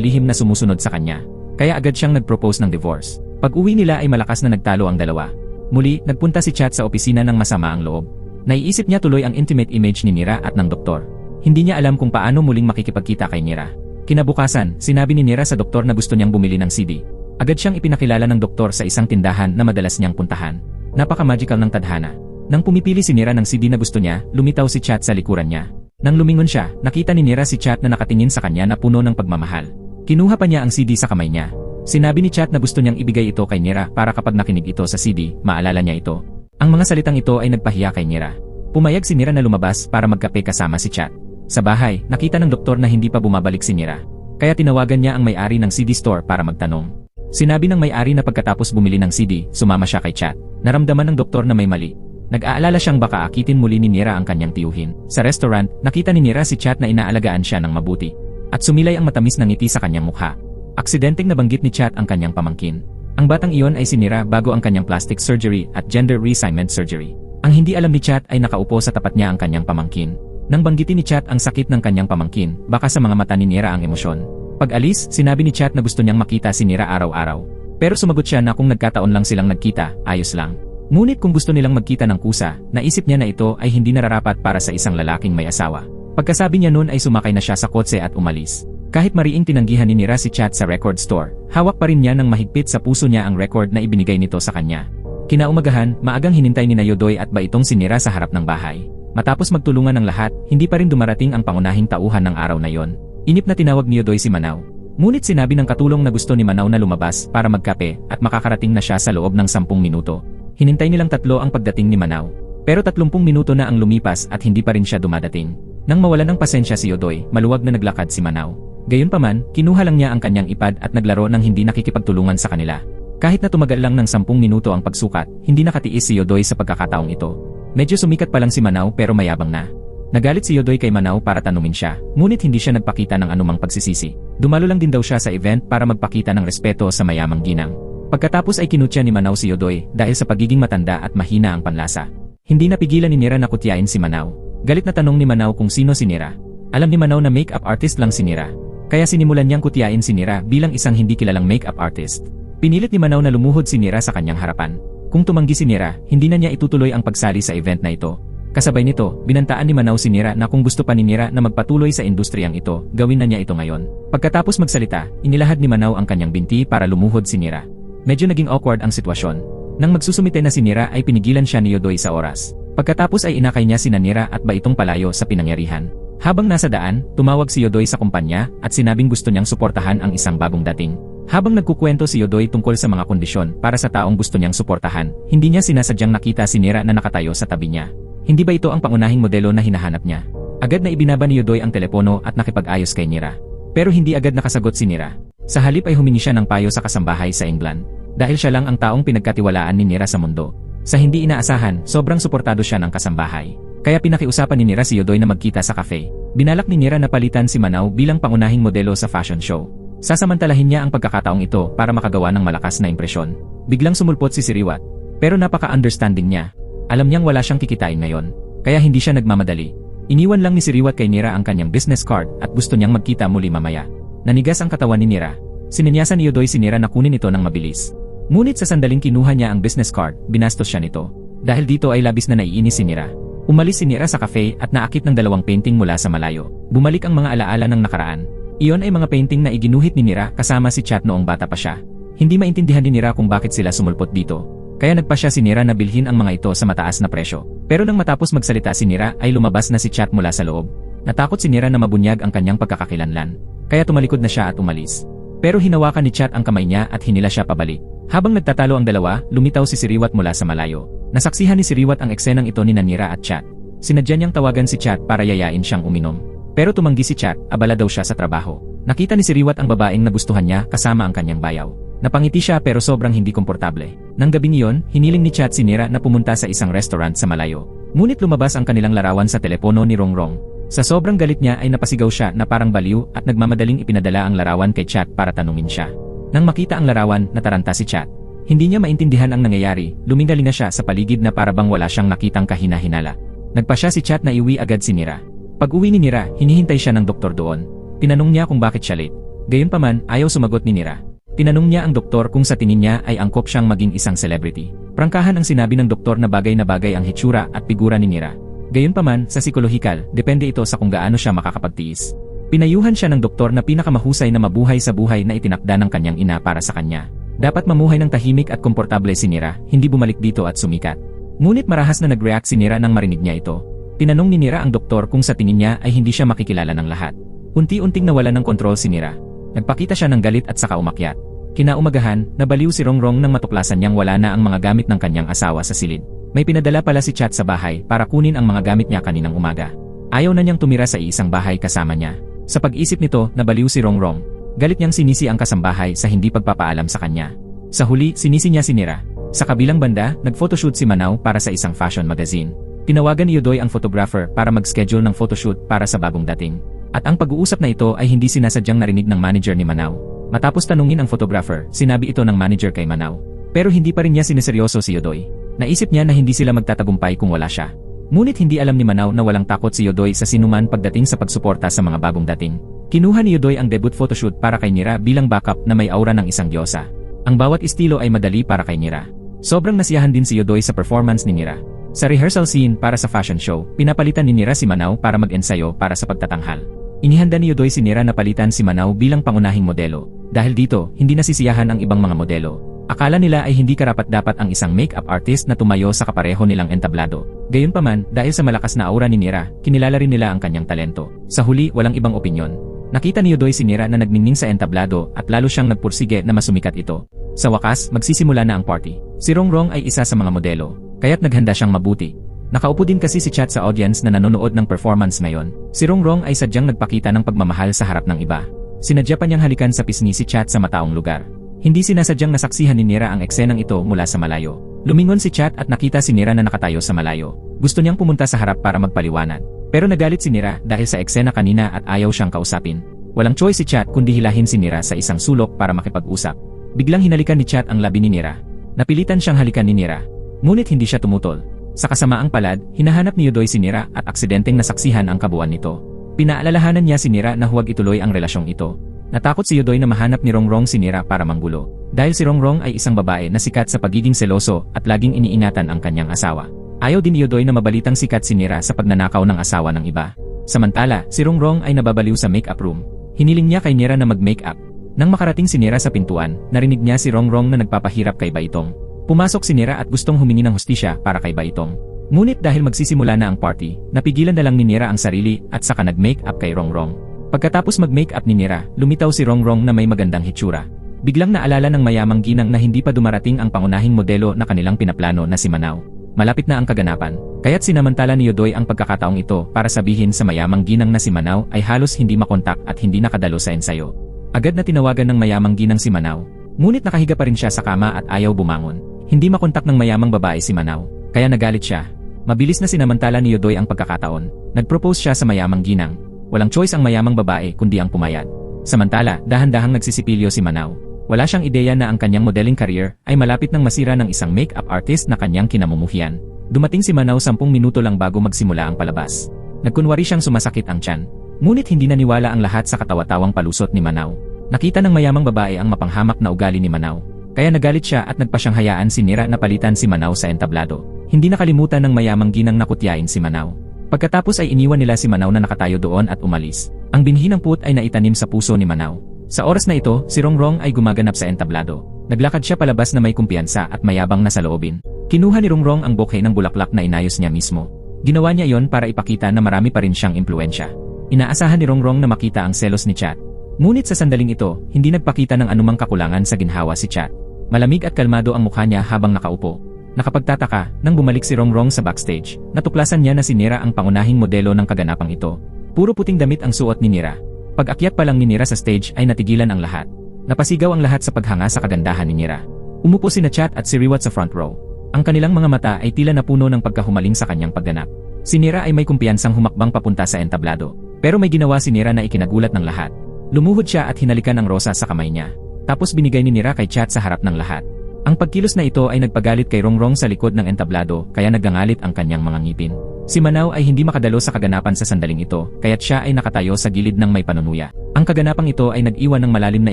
lihim na sumusunod sa kanya. Kaya agad siyang nag-propose ng divorce. Pag-uwi nila ay malakas na nagtalo ang dalawa. Muli, nagpunta si Chat sa opisina ng masama ang loob. Naiisip niya tuloy ang intimate image ni Nira at ng doktor. Hindi niya alam kung paano muling makikipagkita kay Nira. Kinabukasan, sinabi ni Nira sa doktor na gusto niyang bumili ng CD. Agad siyang ipinakilala ng doktor sa isang tindahan na madalas niyang puntahan. Napaka-magical ng tadhana. Nang pumipili si Nira ng CD na gusto niya, lumitaw si Chat sa likuran niya. Nang lumingon siya, nakita ni Nira si Chat na nakatingin sa kanya na puno ng pagmamahal. Kinuha pa niya ang CD sa kamay niya. Sinabi ni Chat na gusto niyang ibigay ito kay Nira para kapag nakinig ito sa CD, maalala niya ito. Ang mga salitang ito ay nagpahiya kay Nira. Pumayag si Nira na lumabas para magkape kasama si Chat. Sa bahay, nakita ng doktor na hindi pa bumabalik si Nira. Kaya tinawagan niya ang may-ari ng CD store para magtanong. Sinabi ng may-ari na pagkatapos bumili ng CD, sumama siya kay Chat. Naramdaman ng doktor na may mali. Nag-aalala siyang baka akitin muli ni Nira ang kanyang tiyuhin. Sa restaurant, nakita ni Nira si Chat na inaalagaan siya ng mabuti. At sumilay ang matamis na ngiti sa kanyang mukha. Aksidenteng nabanggit ni Chat ang kanyang pamangkin. Ang batang iyon ay si Nira bago ang kanyang plastic surgery at gender reassignment surgery. Ang hindi alam ni Chat ay nakaupo sa tapat niya ang kanyang pamangkin. Nang banggitin ni Chat ang sakit ng kanyang pamangkin, baka sa mga mata ni Nira ang emosyon. Pag-alis, sinabi ni Chat na gusto niyang makita si Nira araw-araw. Pero sumagot siya na kung nagkataon lang silang nagkita, ayos lang. Ngunit kung gusto nilang magkita ng kusa, naisip niya na ito ay hindi nararapat para sa isang lalaking may asawa. Pagkasabi niya noon ay sumakay na siya sa kotse at umalis. Kahit mariing tinanggihan ni Nira si Chat sa record store, hawak pa rin niya ng mahigpit sa puso niya ang record na ibinigay nito sa kanya. Kinaumagahan, maagang hinintay ni Yodoy at Baitong si Nira sa harap ng bahay. Matapos magtulungan ng lahat, hindi pa rin dumarating ang pangunahing tauhan ng araw na yon. Inip na tinawag ni Yodoy si Manaw. Ngunit sinabi ng katulong na gusto ni Manaw na lumabas para magkape at makakarating na siya sa loob ng 10 minuto. Hinintay nilang tatlo ang pagdating ni Manaw. Pero 30 minuto na ang lumipas at hindi pa rin siya dumadating. Nang mawalan ng pasensya si Yodoy, maluwag na naglakad si Manaw. Gayunpaman, kinuha lang niya ang kanyang iPad at naglaro ng hindi nakikipagtulungan sa kanila. Kahit na tumagal lang ng 10 minuto ang pagsukat, hindi nakatiis si Yodoy sa pagkakataong ito. Medyo sumikat pa lang si Manaw pero mayabang na. Nagalit si Yodoy kay Manaw para tanungin siya, ngunit hindi siya nagpakita ng anumang pagsisisi. Dumalo lang din daw siya sa event para magpakita ng respeto sa mayamang ginang. Pagkatapos ay kinutya ni Manaw si Yodoy dahil sa pagiging matanda at mahina ang panlasa. Hindi napigilan ni Nira na kutyain si Manaw. Galit na tanong ni Manaw kung sino si Nira. Alam ni Manaw na makeup artist lang si Nira. Kaya sinimulan niyang kutyain si Nira bilang isang hindi kilalang makeup artist. Pinilit ni Manaw na lumuhod si Nira sa kanyang harapan. Kung tumanggi si Nira, hindi na niya itutuloy ang pagsali sa event na ito. Kasabay nito, binantaan ni Manaw si Nira na kung gusto pa ni Nira na magpatuloy sa industriyang ito, gawin na niya ito ngayon. Pagkatapos magsalita, inilahad ni Manaw ang kanyang binti para lumuhod si Nira. Medyo naging awkward ang sitwasyon. Nang magsusumite na si Nira ay pinigilan siya ni Yodoy sa oras. Pagkatapos ay inakay niya sina Nira at Baitong palayo sa pinangyarihan. Habang nasa daan, tumawag si Yodoy sa kumpanya at sinabing gusto niyang suportahan ang isang bagong dating. Habang nagkukwento si Yodoy tungkol sa mga kondisyon para sa taong gusto niyang suportahan, hindi niya sinasadyang nakita si Nira na nakatayo sa tabi niya. Hindi ba ito ang pangunahing modelo na hinahanap niya? Agad na ibinaba ni Yodoy ang telepono at nakipag-ayos kay Nira. Pero hindi agad nakasagot si Nira. Sa halip ay humingi siya ng payo sa kasambahay sa England. Dahil siya lang ang taong pinagkatiwalaan ni Nira sa mundo. Sa hindi inaasahan, sobrang suportado siya ng kasambahay. Kaya pinakiusapan ni Nira si Yodoy na magkita sa cafe. Binalak ni Nira na palitan si Manaw bilang pangunahing modelo sa fashion show. Sasamantalahin niya ang pagkakataong ito para makagawa ng malakas na impresyon. Biglang sumulpot si Siriwat. Pero napaka-understanding niya. Alam niyang wala siyang kikitain ngayon. Kaya hindi siya nagmamadali. Iniwan lang ni Siriwat kay Nira ang kanyang business card at gusto niyang magkita muli mamaya. Nanigas ang katawan ni Nira. Sininyasan ni Yodoy si Nira na kunin ito ng mabilis. Ngunit sa sandaling kinuha niya ang business card, binastos siya nito. Dahil dito ay labis na naiinis si Nira. Umalis si Nira sa cafe at naakit ng 2 painting mula sa malayo. Bumalik ang mga alaala ng nakaraan. Iyon ay mga painting na iginuhit ni Nira kasama si Chat noong bata pa siya. Hindi maintindihan ni Nira kung bakit sila sumulpot dito. Kaya nagpa siya si Nira na bilhin ang mga ito sa mataas na presyo. Pero nang matapos magsalita si Nira ay lumabas na si Chat mula sa loob. Natakot si Nira na mabunyag ang kanyang pagkakakilanlan. Kaya tumalikod na siya at umalis. Pero hinawakan ni Chat ang kamay niya at hinila siya pabalik. Habang nagtatalo ang dalawa, lumitaw si Siriwat mula sa malayo. Nasaksihan ni Siriwat ang eksenang ito ni Nira at Chat. Sinadya niyang tawagan si Chat para yayain siyang uminom. Pero tumanggi si Chat, abala daw siya sa trabaho. Nakita ni Siriwat ang babaeng nagustuhan niya kasama ang kanyang bayaw. Napangiti siya pero sobrang hindi komportable. Nang gabing iyon, hiniling ni Chat si Nira na pumunta sa isang restaurant sa malayo. Ngunit lumabas ang kanilang larawan sa telepono ni Rongrong. Sa sobrang galit niya ay napasigaw siya na parang baliw at nagmamadaling ipinadala ang larawan kay Chat para tanungin siya. Nang makita ang larawan, nataranta si Chat. Hindi niya maintindihan ang nangyayari, lumingali na siya sa paligid na parabang wala siyang nakitang kahina-hinala. Nagpasya si Chat na iuwi agad si Nira. Pag-uwi ni Nira, hinihintay siya ng doktor doon. Tinanong niya kung bakit siya late. Gayunpaman, ayaw sumagot ni Nira. Tinanong niya ang doktor kung sa tingin niya ay angkop siyang maging isang celebrity. Prangkahan ang sinabi ng doktor na bagay ang hitsura at figura ni Nira. Gayunpaman, sa psikolohikal, depende ito sa kung gaano siya makakapagtiis. Pinayuhan siya ng doktor na pinakamahusay na mabuhay sa buhay na itinakda ng kanyang ina para sa kanya. Dapat mamuhay ng tahimik at komportable si Nira, hindi bumalik dito at sumikat. Ngunit marahas na nag-react si Nira nang marinig niya ito. Tinanong ni Nira ang doktor kung sa tingin niya ay hindi siya makikilala ng lahat. Unti-unting nawala ng kontrol si Nira. Nagpakita siya ng galit at saka umakyat. Kinaumagahan, nabaliw si Rongrong nang matuklasan niyang wala na ang mga gamit ng kanyang asawa sa silid. May pinadala pala si Chat sa bahay para kunin ang mga gamit niya kaninang umaga. Ayaw na niyang tumira sa iisang bahay kasama niya. Sa pag-isip nito, nabaliw si Rongrong. Galit niyang sinisi ang kasambahay sa hindi pagpapaalam sa kanya. Sa huli, sinisi niya si Nira. Sa kabilang banda, nag-photoshoot si Manaw para sa isang fashion magazine. Tinawagan ni Yodoy ang photographer para mag-schedule ng photoshoot para sa bagong dating. At ang pag-uusap na ito ay hindi sinasadyang narinig ng manager ni Manaw. Matapos tanungin ang photographer, sinabi ito ng manager kay Manaw. Pero hindi pa rin niya sineseryoso si Yodoy. Naisip niya na hindi sila magtatagumpay kung wala siya. Ngunit hindi alam ni Manaw na walang takot si Yodoy sa sinuman pagdating sa pagsuporta sa mga bagong dating. Kinuha ni Yodoy ang debut photoshoot para kay Nira bilang backup na may aura ng isang diyosa. Ang bawat estilo ay madali para kay Nira. Sobrang nasiyahan din si Yodoy sa performance ni Nira. Sa rehearsal scene para sa fashion show, pinapalitan ni Nira si Manaw para mag-ensayo para sa pagtatanghal. Inihanda ni Yodoy si Nira na palitan si Manaw bilang pangunahing modelo. Dahil dito, hindi nasisiyahan ang ibang mga modelo. Akala nila ay hindi karapat-dapat ang isang makeup artist na tumayo sa kapareho nilang entablado. Gayunpaman, dahil sa malakas na aura ni Nira, kinilala rin nila ang kanyang talento. Sa huli, walang ibang opinyon. Nakita ni Yodoy si Nira na nagningning sa entablado at lalo siyang nagpursige na masumikat ito. Sa wakas, magsisimula na ang party. Si Rongrong ay isa sa mga modelo, kaya't naghanda siyang mabuti. Nakaupo din kasi si Chat sa audience na nanonood ng performance ngayon. Si Rongrong ay sadyang nagpakita ng pagmamahal sa harap ng iba. Sinadya pa niyang halikan sa pisngi si Chat sa mataong lugar. Hindi sinasadyang nasaksihan ni Nira ang eksenang ito mula sa malayo. Lumingon si Chat at nakita si Nira na nakatayo sa malayo. Gusto niyang pumunta sa harap para magpaliwanag. Pero nagalit si Nira dahil sa eksena kanina at ayaw siyang kausapin. Walang choice si Chat kundi hilahin si Nira sa isang sulok para makipag-usap. Biglang hinalikan ni Chat ang labi ni Nira. Napilitan siyang halikan ni Nira. Ngunit hindi siya tumutol. Sa kasamaang palad, hinahanap ni Yodoy si Nira at aksidenteng nasaksihan ang kabuuan nito. Pinaalalahanan niya si Nira na huwag ituloy ang relasyong ito. Natakot si Yodoy na mahanap ni Rongrong si Nira para manggulo. Dahil si Rongrong ay isang babae na sikat sa pagiging seloso at laging iniingatan ang kanyang asawa. Ayaw din ni Yodoy na mabalitang sikat si Nira sa pagnanakaw ng asawa ng iba. Samantala, si Rongrong ay nababaliw sa makeup room. Hiniling niya kay Nira na mag-makeup. Nang makarating si Nira sa pintuan, narinig niya si Rongrong na nagpapahirap kay Baitong. Pumasok si Nira at gustong humingi ng hustisya para kay Baitong. Ngunit dahil magsisimula na ang party, napigilan na lang ni Nira ang sarili at saka nag-makeup kay Rongrong. Pagkatapos mag-makeup ni Nira, lumitaw si Rongrong na may magandang hitsura. Biglang naalala ng mayamang ginang na hindi pa dumarating ang pangunahing modelo na kanilang pinaplano na si Manaw. Malapit na ang kaganapan, kaya't sinamantala ni Yodoy ang pagkakataong ito para sabihin sa mayamang ginang na si Manaw ay halos hindi makontak at hindi nakadalo sa ensayo. Agad na tinawagan ng mayamang ginang si Manaw. Ngunit nakahiga pa rin siya sa kama at ayaw bumangon. Hindi makontak ng mayamang babae si Manaw, kaya nagalit siya. Mabilis na sinamantala ni Yodoy ang pagkakataon. Nag-propose siya sa mayamang ginang. Walang choice ang mayamang babae kundi ang pumayag. Samantala, dahan-dahang nagsisipilyo si Manaw. Wala siyang ideya na ang kanyang modeling career ay malapit nang masira ng isang makeup artist na kanyang kinamumuhian. Dumating si Manaw 10 minuto lang bago magsimula ang palabas. Nagkunwari siyang sumasakit ang tiyan. Ngunit hindi naniwala ang lahat sa katawa-tawang palusot ni Manaw. Nakita ng mayamang babae ang mapanghamak na ugali ni Manaw. Kaya nagalit siya at nagpasyang hayaan si Nira na palitan si Manaw sa entablado. Hindi nakalimutan ng mayamang ginang na kutyain si Manaw. Pagkatapos ay iniwan nila si Manaw na nakatayo doon at umalis. Ang binhi ng puot ay naitanim sa puso ni Manaw. Sa oras na ito, si Rongrong ay gumaganap sa entablado. Naglakad siya palabas na may kumpiyansa at mayabang na sa loobin. Kinuha ni Rongrong ang bouquet ng bulaklak na inayos niya mismo. Ginawa niya iyon para ipakita na marami pa rin siyang impluensya. Inaasahan ni Rongrong na makita ang selos ni Chat. Ngunit sa sandaling ito, hindi nagpakita ng anumang kakulangan sa ginhawa si Chat. Malamig at kalmado ang mukha niya habang nakaupo. Nakapagtataka, nang bumalik si Rongrong sa backstage, natuklasan niya na si Nira ang pangunahing modelo ng kaganapang ito. Puro puting damit ang suot ni Nira. Pag-akyat pa lang ni Nira sa stage ay natigilan ang lahat. Napasigaw ang lahat sa paghanga sa kagandahan ni Nira. Umupo sina Chat at si Riwat sa front row. Ang kanilang mga mata ay tila napuno ng pagkahumaling sa kanyang pagganap. Si Nira ay may kumpiyansang humakbang papunta sa entablado. Pero may ginawa si Nira na ikinagulat ng lahat. Lumuhod siya at hinalikan ang rosa sa kamay niya. Tapos binigay ni Nira kay Chat sa harap ng lahat. Ang pagkilos na ito ay nagpagalit kay Rongrong sa likod ng entablado kaya nagangalit ang kanyang mga ngipin. Si Manao ay hindi makadalo sa kaganapan sa sandaling ito kaya't siya ay nakatayo sa gilid ng may panunuya. Ang kaganapang ito ay nag-iwan ng malalim na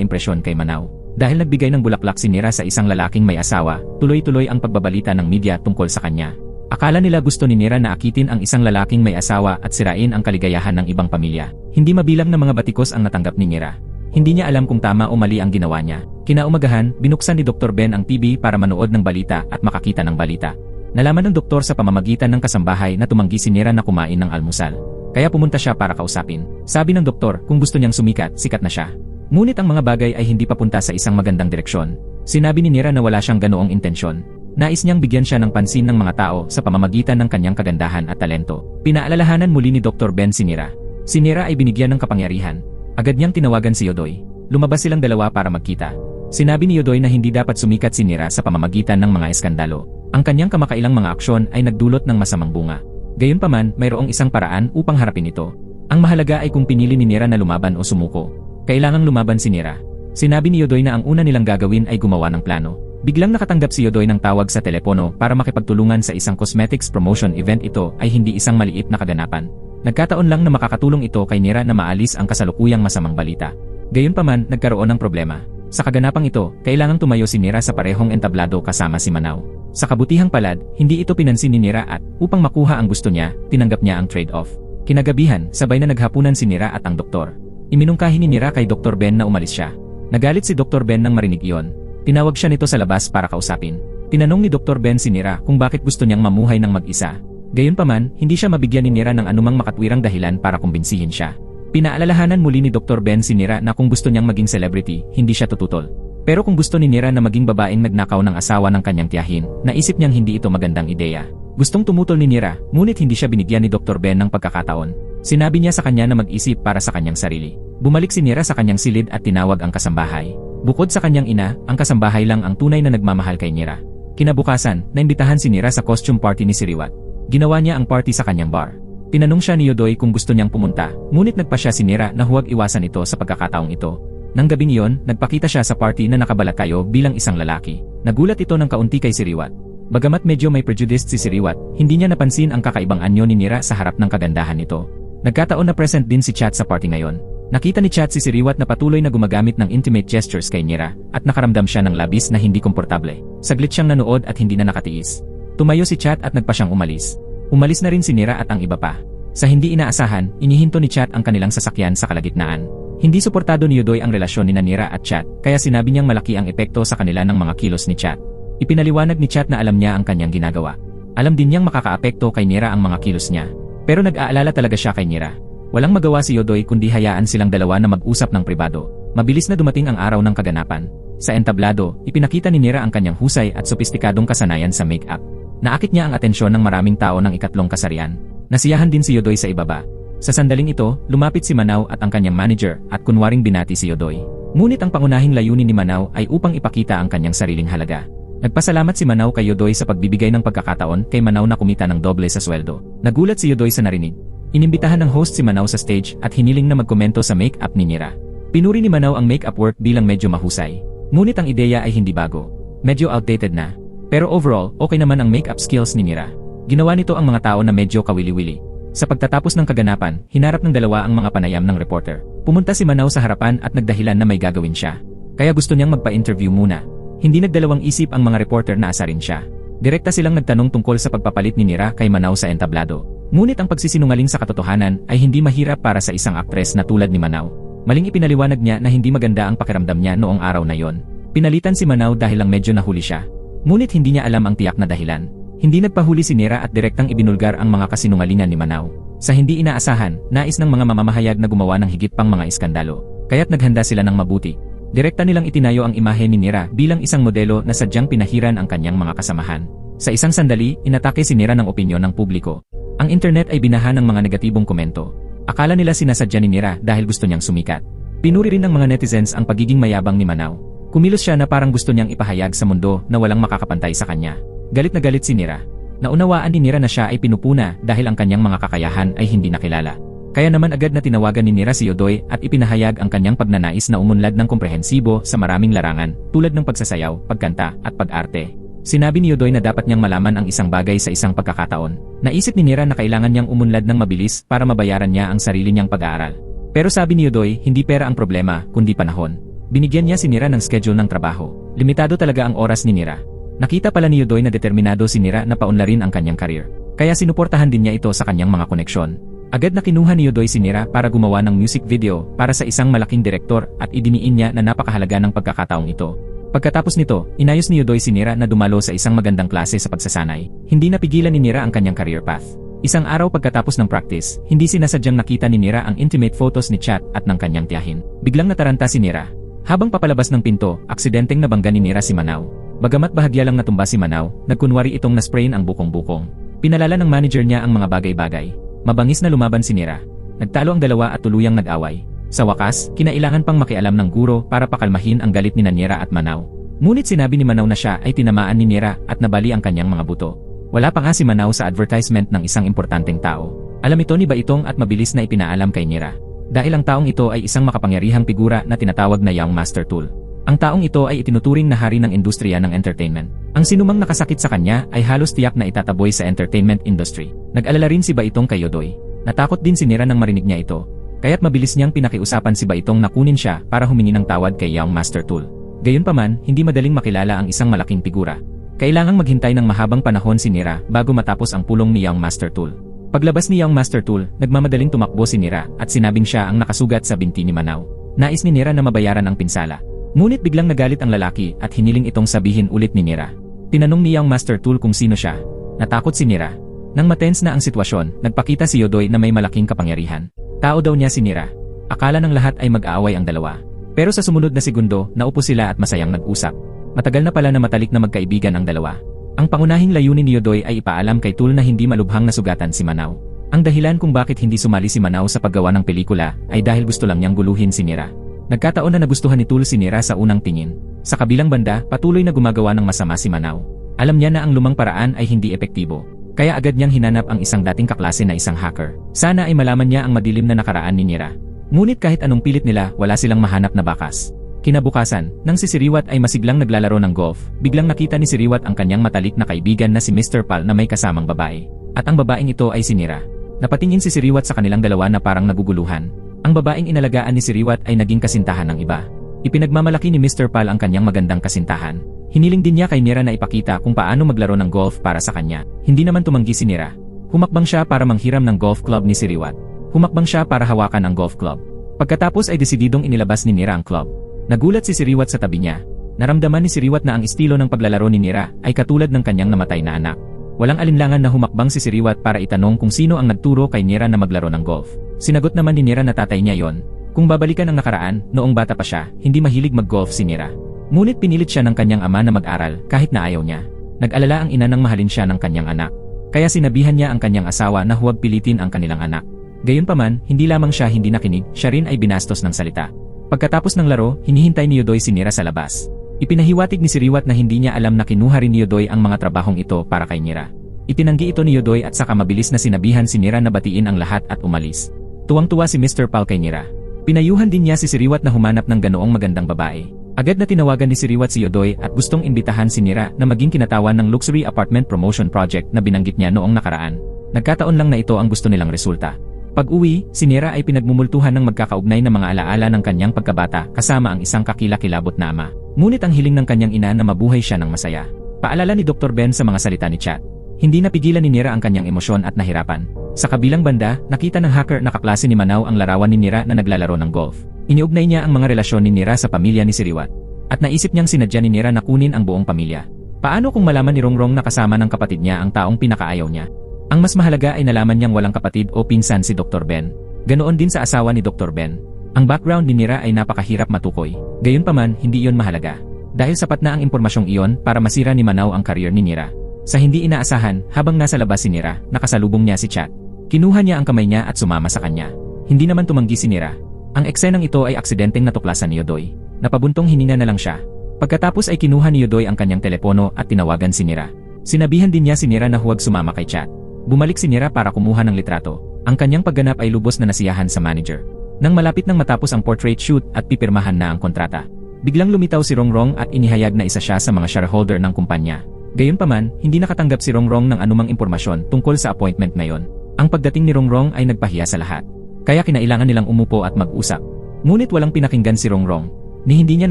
impresyon kay Manao. Dahil nagbigay ng bulaklak si Nira sa isang lalaking may asawa, tuloy-tuloy ang pagbabalita ng media tungkol sa kanya. Akala nila gusto ni Nira na akitin ang isang lalaking may asawa at sirain ang kaligayahan ng ibang pamilya. Hindi mabilang na mga batikos ang natanggap ni Nira. Hindi niya alam kung tama o mali ang ginawa niya. Kinaumagahan, binuksan ni Dr. Ben ang TV para manood ng balita at makakita ng balita. Nalaman ng doktor sa pamamagitan ng kasambahay na tumanggi si Nira na kumain ng almusal. Kaya pumunta siya para kausapin. Sabi ng doktor, kung gusto niyang sumikat, sikat na siya. Ngunit ang mga bagay ay hindi papunta sa isang magandang direksyon. Sinabi ni Nira na wala siyang ganoong intensyon. Nais niyang bigyan siya ng pansin ng mga tao sa pamamagitan ng kanyang kagandahan at talento. Pinaalalahanan muli ni Dr. Ben si Nira. Si Nira ay binigyan ng kapangyarihan. Agad niyang tinawagan si Yodoy. Lumabas silang dalawa para magkita. Sinabi ni Yodoy na hindi dapat sumikat si Nira sa pamamagitan ng mga eskandalo. Ang kanyang kamakailang mga aksyon ay nagdulot ng masamang bunga. Gayunpaman, mayroong isang paraan upang harapin ito. Ang mahalaga ay kung pinili ni Nira na lumaban o sumuko. Kailangang lumaban si Nira. Sinabi ni Yodoy na ang una nilang gagawin ay gumawa ng plano. Biglang nakatanggap si Yodoy ng tawag sa telepono para makipagtulungan sa isang cosmetics promotion event. Ito ay hindi isang maliit na kaganapan. Nagkataon lang na makakatulong ito kay Nira na maalis ang kasalukuyang masamang balita. Gayunpaman, nagkaroon ng problema. Sa kaganapang ito, kailangang tumayo si Nira sa parehong entablado kasama si Manao. Sa kabutihang palad, hindi ito pinansin ni Nira at, upang makuha ang gusto niya, tinanggap niya ang trade-off. Kinagabihan, sabay na naghapunan si Nira at ang doktor. Iminungkahi ni Nira kay Dr. Ben na umalis siya. Nagalit si Dr. Ben nang marinig iyon. Tinawag siya nito sa labas para kausapin. Tinanong ni Dr. Ben si Nira kung bakit gusto niyang mamuhay ng mag-isa. Gayunpaman, hindi siya mabigyan ni Nira ng anumang makatwirang dahilan para kumbinsihin siya. Pinaalalahanan muli ni Dr. Ben si Nira na kung gusto niyang maging celebrity, hindi siya tututol. Pero kung gusto ni Nira na maging babaeng nagnakaw ng asawa ng kanyang tiyahin, naisip niyang hindi ito magandang ideya. Gustong tumutol ni Nira, ngunit hindi siya binigyan ni Dr. Ben ng pagkakataon. Sinabi niya sa kanya na mag-isip para sa kanyang sarili. Bumalik si Nira sa kanyang silid at tinawag ang kasambahay. Bukod sa kanyang ina, ang kasambahay lang ang tunay na nagmamahal kay Nira. Kinabukasan, naimbitahan si Nira sa costume party ni Siriwat. Ginawa niya ang party sa kanyang bar. Tinanong siya ni Yodoy kung gusto niyang pumunta, ngunit nagpasya si Nira na huwag iwasan ito sa pagkakataong ito. Nang gabing iyon, nagpakita siya sa party na nakabalakayo bilang isang lalaki. Nagulat ito ng kaunti kay Siriwat. Bagamat medyo may prejudice si Siriwat, hindi niya napansin ang kakaibang anyo ni Nira sa harap ng kagandahan nito. Nagkataon na present din si Chat sa party ngayon. Nakita ni Chat si Siriwat na patuloy na gumagamit ng intimate gestures kay Nira at nakaramdam siya ng labis na hindi komportable. Saglit siyang nanood at hindi na nakatiis. Tumayo si Chat at nagpa siyang umalis. Umalis na rin si Nira at ang iba pa. Sa hindi inaasahan, inihinto ni Chat ang kanilang sasakyan sa kalagitnaan. Hindi suportado ni Yodoy ang relasyon ni Nira at Chat, kaya sinabi niyang malaki ang epekto sa kanila ng mga kilos ni Chat. Ipinaliwanag ni Chat na alam niya ang kanyang ginagawa. Alam din niyang makakaapekto kay Nira ang mga kilos niya. Pero nag-aalala talaga siya kay Nira. Walang magawa si Yodoy kundi hayaan silang dalawa na mag-usap ng pribado. Mabilis na dumating ang araw ng kaganapan. Sa entablado, ipinakita ni Nira ang kanyang husay at sopistikadong kasanayan sa make-up. Naakit niya ang atensyon ng maraming tao ng ikatlong kasarian. Nasiyahan din si Yodoy sa ibaba. Sa sandaling ito, lumapit si Manao at ang kanyang manager at kunwaring binati si Yodoy. Ngunit ang pangunahing layunin ni Manao ay upang ipakita ang kanyang sariling halaga. Nagpasalamat si Manao kay Yodoy sa pagbibigay ng pagkakataon kay Manao na kumita ng doble sa sweldo. Nagulat si Yodoy sa narinig. Inimbitahan ng host si Manao sa stage at hiniling na magkomento sa make-up ni Nira. Pinuri ni Manao ang make-up work bilang medyo mahusay. Ngunit ang ideya ay hindi bago. Medyo outdated na. Pero overall, okay naman ang make-up skills ni Nira. Ginawa nito ang mga tao na medyo kawili-wili. Sa pagtatapos ng kaganapan, hinarap ng dalawa ang mga panayam ng reporter. Pumunta si Manao sa harapan at nagdahilan na may gagawin siya. Kaya gusto niyang magpa-interview muna. Hindi nagdalawang isip ang mga reporter na asarin siya. Direkta silang nagtanong tungkol sa pagpapalit ni Nira kay Manao sa entablado. Ngunit ang pagsisinungaling sa katotohanan ay hindi mahirap para sa isang aktres na tulad ni Manao. Maling ipinaliwanag niya na hindi maganda ang pakiramdam niya noong araw na yon. Pinalitan si Manao dahil lang medyo nahuli siya. Ngunit hindi niya alam ang tiyak na dahilan. Hindi nagpahuli si Nira at direktang ibinulgar ang mga kasinungalingan ni Manao. Sa hindi inaasahan, nais ng mga mamamahayag na gumawa ng higit pang mga iskandalo. Kaya't naghanda sila ng mabuti. Direkta nilang itinayo ang imahe ni Nira bilang isang modelo na sadyang pinahiran ang kanyang mga kasamahan. Sa isang sandali, inatake si Nira ng opinyon ng publiko. Ang internet ay binaha ng mga negatibong komento. Akala nila sinasadya ni Nira dahil gusto niyang sumikat. Pinuri rin ng mga netizens ang pagiging mayabang ni Manao. Kumilos siya na parang gusto niyang ipahayag sa mundo na walang makakapantay sa kanya. Galit na galit si Nira. Naunawaan ni Nira na siya ay pinupuna dahil ang kanyang mga kakayahan ay hindi nakilala. Kaya naman agad na tinawagan ni Nira si Yodoy at ipinahayag ang kanyang pagnanais na umunlad ng komprehensibo sa maraming larangan tulad ng pagsasayaw, pagkanta, at pag-arte. Sinabi ni Yodoy na dapat niyang malaman ang isang bagay sa isang pagkakataon. Naisip ni Nira na kailangan niyang umunlad ng mabilis para mabayaran niya ang sarili niyang pag-aaral. Pero sabi ni Yodoy, hindi pera ang problema, kundi panahon. Binigyan niya si Nira ng schedule ng trabaho. Limitado talaga ang oras ni Nira. Nakita pala ni Yodoy na determinado si Nira na paunlarin ang kanyang career. Kaya sinuportahan din niya ito sa kanyang mga koneksyon. Agad na kinuha ni Yodoy si Nira para gumawa ng music video para sa isang malaking direktor at idiniin niya na napakahalaga ng pagkakataong ito. Pagkatapos nito, inayos ni Yodoy si Nira na dumalo sa isang magandang klase sa pagsasanay. Hindi napigilan ni Nira ang kanyang career path. Isang araw pagkatapos ng practice, hindi sinasadyang nakita ni Nira ang intimate photos ni Chat at ng kanyang tiyahin. Biglang nataranta si Nira. Habang papalabas ng pinto, aksidenteng nabangga ni Nira si Manaw. Bagamat bahagya lang natumba si Manaw, nagkunwari itong nasprayin ang bukong-bukong. Pinalala ng manager niya ang mga bagay-bagay. Mabangis na lumaban si Nira. Nagtalo ang dalawa at tuluyang nag-away. Sa wakas, kinailangan pang makialam ng guro para pakalmahin ang galit ni Nira at Manaw. Ngunit sinabi ni Manaw na siya ay tinamaan ni Nira at nabali ang kanyang mga buto. Wala pa nga si Manaw sa advertisement ng isang importanteng tao. Alam ito ni Baitong at mabilis na ipinaalam kay Nira. Dahil ang taong ito ay isang makapangyarihang figura na tinatawag na Young Master Tool. Ang taong ito ay itinuturing na hari ng industriya ng entertainment. Ang sinumang nakasakit sa kanya ay halos tiyak na itataboy sa entertainment industry. Nag-alala rin si Baitong kay Yodoy. Natakot din si Nira nang marinig niya ito. Kaya't mabilis niyang pinakiusapan si Baitong na kunin siya para humingi ng tawad kay Young Master Tool. Gayunpaman, hindi madaling makilala ang isang malaking figura. Kailangang maghintay ng mahabang panahon si Nira bago matapos ang pulong ni Young Master Tool. Paglabas ni Young Master Tool, nagmamadaling tumakbo si Nira at sinabing siya ang nakasugat sa binti ni Manaw. Nais ni Nira na mabayaran ang pinsala. Ngunit biglang nagalit ang lalaki at hiniling itong sabihin ulit ni Nira. Tinanong ni Young Master Tool kung sino siya. Natakot si Nira. Nang matense na ang sitwasyon, nagpakita si Yodoy na may malaking kapangyarihan. Tao daw niya si Nira. Akala ng lahat ay mag-aaway ang dalawa. Pero sa sumunod na segundo, naupo sila at masayang nag-usap. Matagal na pala na matalik na magkaibigan ang dalawa. Ang pangunahing layunin ni Yodoy ay ipaalam kay Tool na hindi malubhang nasugatan si Manaw. Ang dahilan kung bakit hindi sumali si Manaw sa paggawa ng pelikula ay dahil gusto lang niyang guluhin si Nira. Nagkataon na nagustuhan ni Tool si Nira sa unang tingin. Sa kabilang banda, patuloy na gumagawa ng masama si Manaw. Alam niya na ang lumang paraan ay hindi epektibo. Kaya agad niyang hinanap ang isang dating kaklase na isang hacker. Sana ay malaman niya ang madilim na nakaraan ni Nira. Ngunit kahit anong pilit nila, wala silang mahanap na bakas. Kinabukasan, nang si Siriwat ay masiglang naglalaro ng golf, biglang nakita ni Siriwat ang kanyang matalik na kaibigan na si Mr. Pal na may kasamang babae. At ang babaeng ito ay si Nira. Napatingin si Siriwat sa kanilang dalawa na parang naguguluhan. Ang babaeng inalagaan ni Siriwat ay naging kasintahan ng iba. Ipinagmamalaki ni Mr. Pal ang kanyang magandang kasintahan. Hiniling din niya kay Nira na ipakita kung paano maglaro ng golf para sa kanya. Hindi naman tumanggi si Nira. Humakbang siya para manghiram ng golf club ni Siriwat. Humakbang siya para hawakan ang golf club. Pagkatapos ay desididong inilabas ni Nira ang club. Nagulat si Siriwat sa tabi niya. Naramdaman ni Siriwat na ang estilo ng paglalaro ni Nira ay katulad ng kanyang namatay na anak. Walang alinlangan na humakbang si Siriwat para itanong kung sino ang nagturo kay Nira na maglaro ng golf. Sinagot naman ni Nira na tatay niya yon. Kung babalikan ang nakaraan, noong bata pa siya, hindi mahilig mag-golf si Nira. Ngunit pinilit siya ng kanyang ama na mag-aral kahit na ayaw niya. Nag-alala ang ina nang mahalin siya ng kanyang anak. Kaya sinabihan niya ang kanyang asawa na huwag pilitin ang kanilang anak. Gayunpaman, hindi lamang siya hindi nakinig, siya rin ay binastos ng salita. Pagkatapos ng laro, hinihintay ni Yodoy si Nira sa labas. Ipinahiwatig ni Siriwat na hindi niya alam na kinuha rin ni Yodoy ang mga trabahong ito para kay Nira. Itinanggi ito ni Yodoy at saka mabilis na sinabihan si Nira na batiin ang lahat at umalis. Tuwang-tuwa si Mr. Pal kay Nira. Pinayuhan din niya si Siriwat na humanap ng ganoong magandang babae. Agad na tinawagan ni Siriwat si Yodoy at gustong imbitahan si Nira na maging kinatawan ng luxury apartment promotion project na binanggit niya noong nakaraan. Nagkataon lang na ito ang gusto nilang resulta. Pag-uwi, si Nira ay pinagmumultuhan ng magkakaugnay na mga alaala ng kanyang pagkabata kasama ang isang kakilakilabot na ama. Ngunit ang hiling ng kanyang ina na mabuhay siya ng masaya. Paalala ni Dr. Ben sa mga salita ni Chat. Hindi napigilan ni Nira ang kanyang emosyon at nahirapan. Sa kabilang banda, nakita ng hacker na kaklase ni Manaw ang larawan ni Nira na naglalaro ng golf. Iniugnay niya ang mga relasyon ni Nira sa pamilya ni Siriwat. At naisip niyang sinadya ni Nira na kunin ang buong pamilya. Paano kung malaman ni Rongrong na kasama ng kapatid niya ang taong pinakaayaw niya? Ang mas mahalaga ay nalaman niyang walang kapatid o pinsan si Dr. Ben. Ganoon din sa asawa ni Dr. Ben. Ang background ni Nira ay napakahirap matukoy. Gayunpaman, hindi iyon mahalaga. Dahil sapat na ang impormasyong iyon para masira ni Manaw ang career ni Nira. Sa hindi inaasahan, habang nasa labas si Nira, nakasalubong niya si Chat. Kinuha niya ang kamay niya at sumama sa kanya. Hindi naman tumanggi si Nira. Ang eksenang ito ay aksidenteng natuklasan ni Yodoy. Napabuntong hininga na lang siya. Pagkatapos ay kinuha ni Yodoy ang kanyang telepono at tinawagan si Nira. Sinabihan din niya si Nira na huwag sumama kay Chat. Bumalik si Nira para kumuha ng litrato. Ang kanyang pagganap ay lubos na nasiyahan sa manager. Nang malapit nang matapos ang portrait shoot at pipirmahan na ang kontrata, biglang lumitaw si Rongrong at inihayag na isa siya sa mga shareholder ng kumpanya. Gayunpaman, hindi nakatanggap si Rongrong ng anumang impormasyon tungkol sa appointment na yon. Ang pagdating ni Rongrong ay nagpahiya sa lahat. Kaya kinailangan nilang umupo at mag-usap. Ngunit walang pinakinggan si Rongrong, ni hindi niya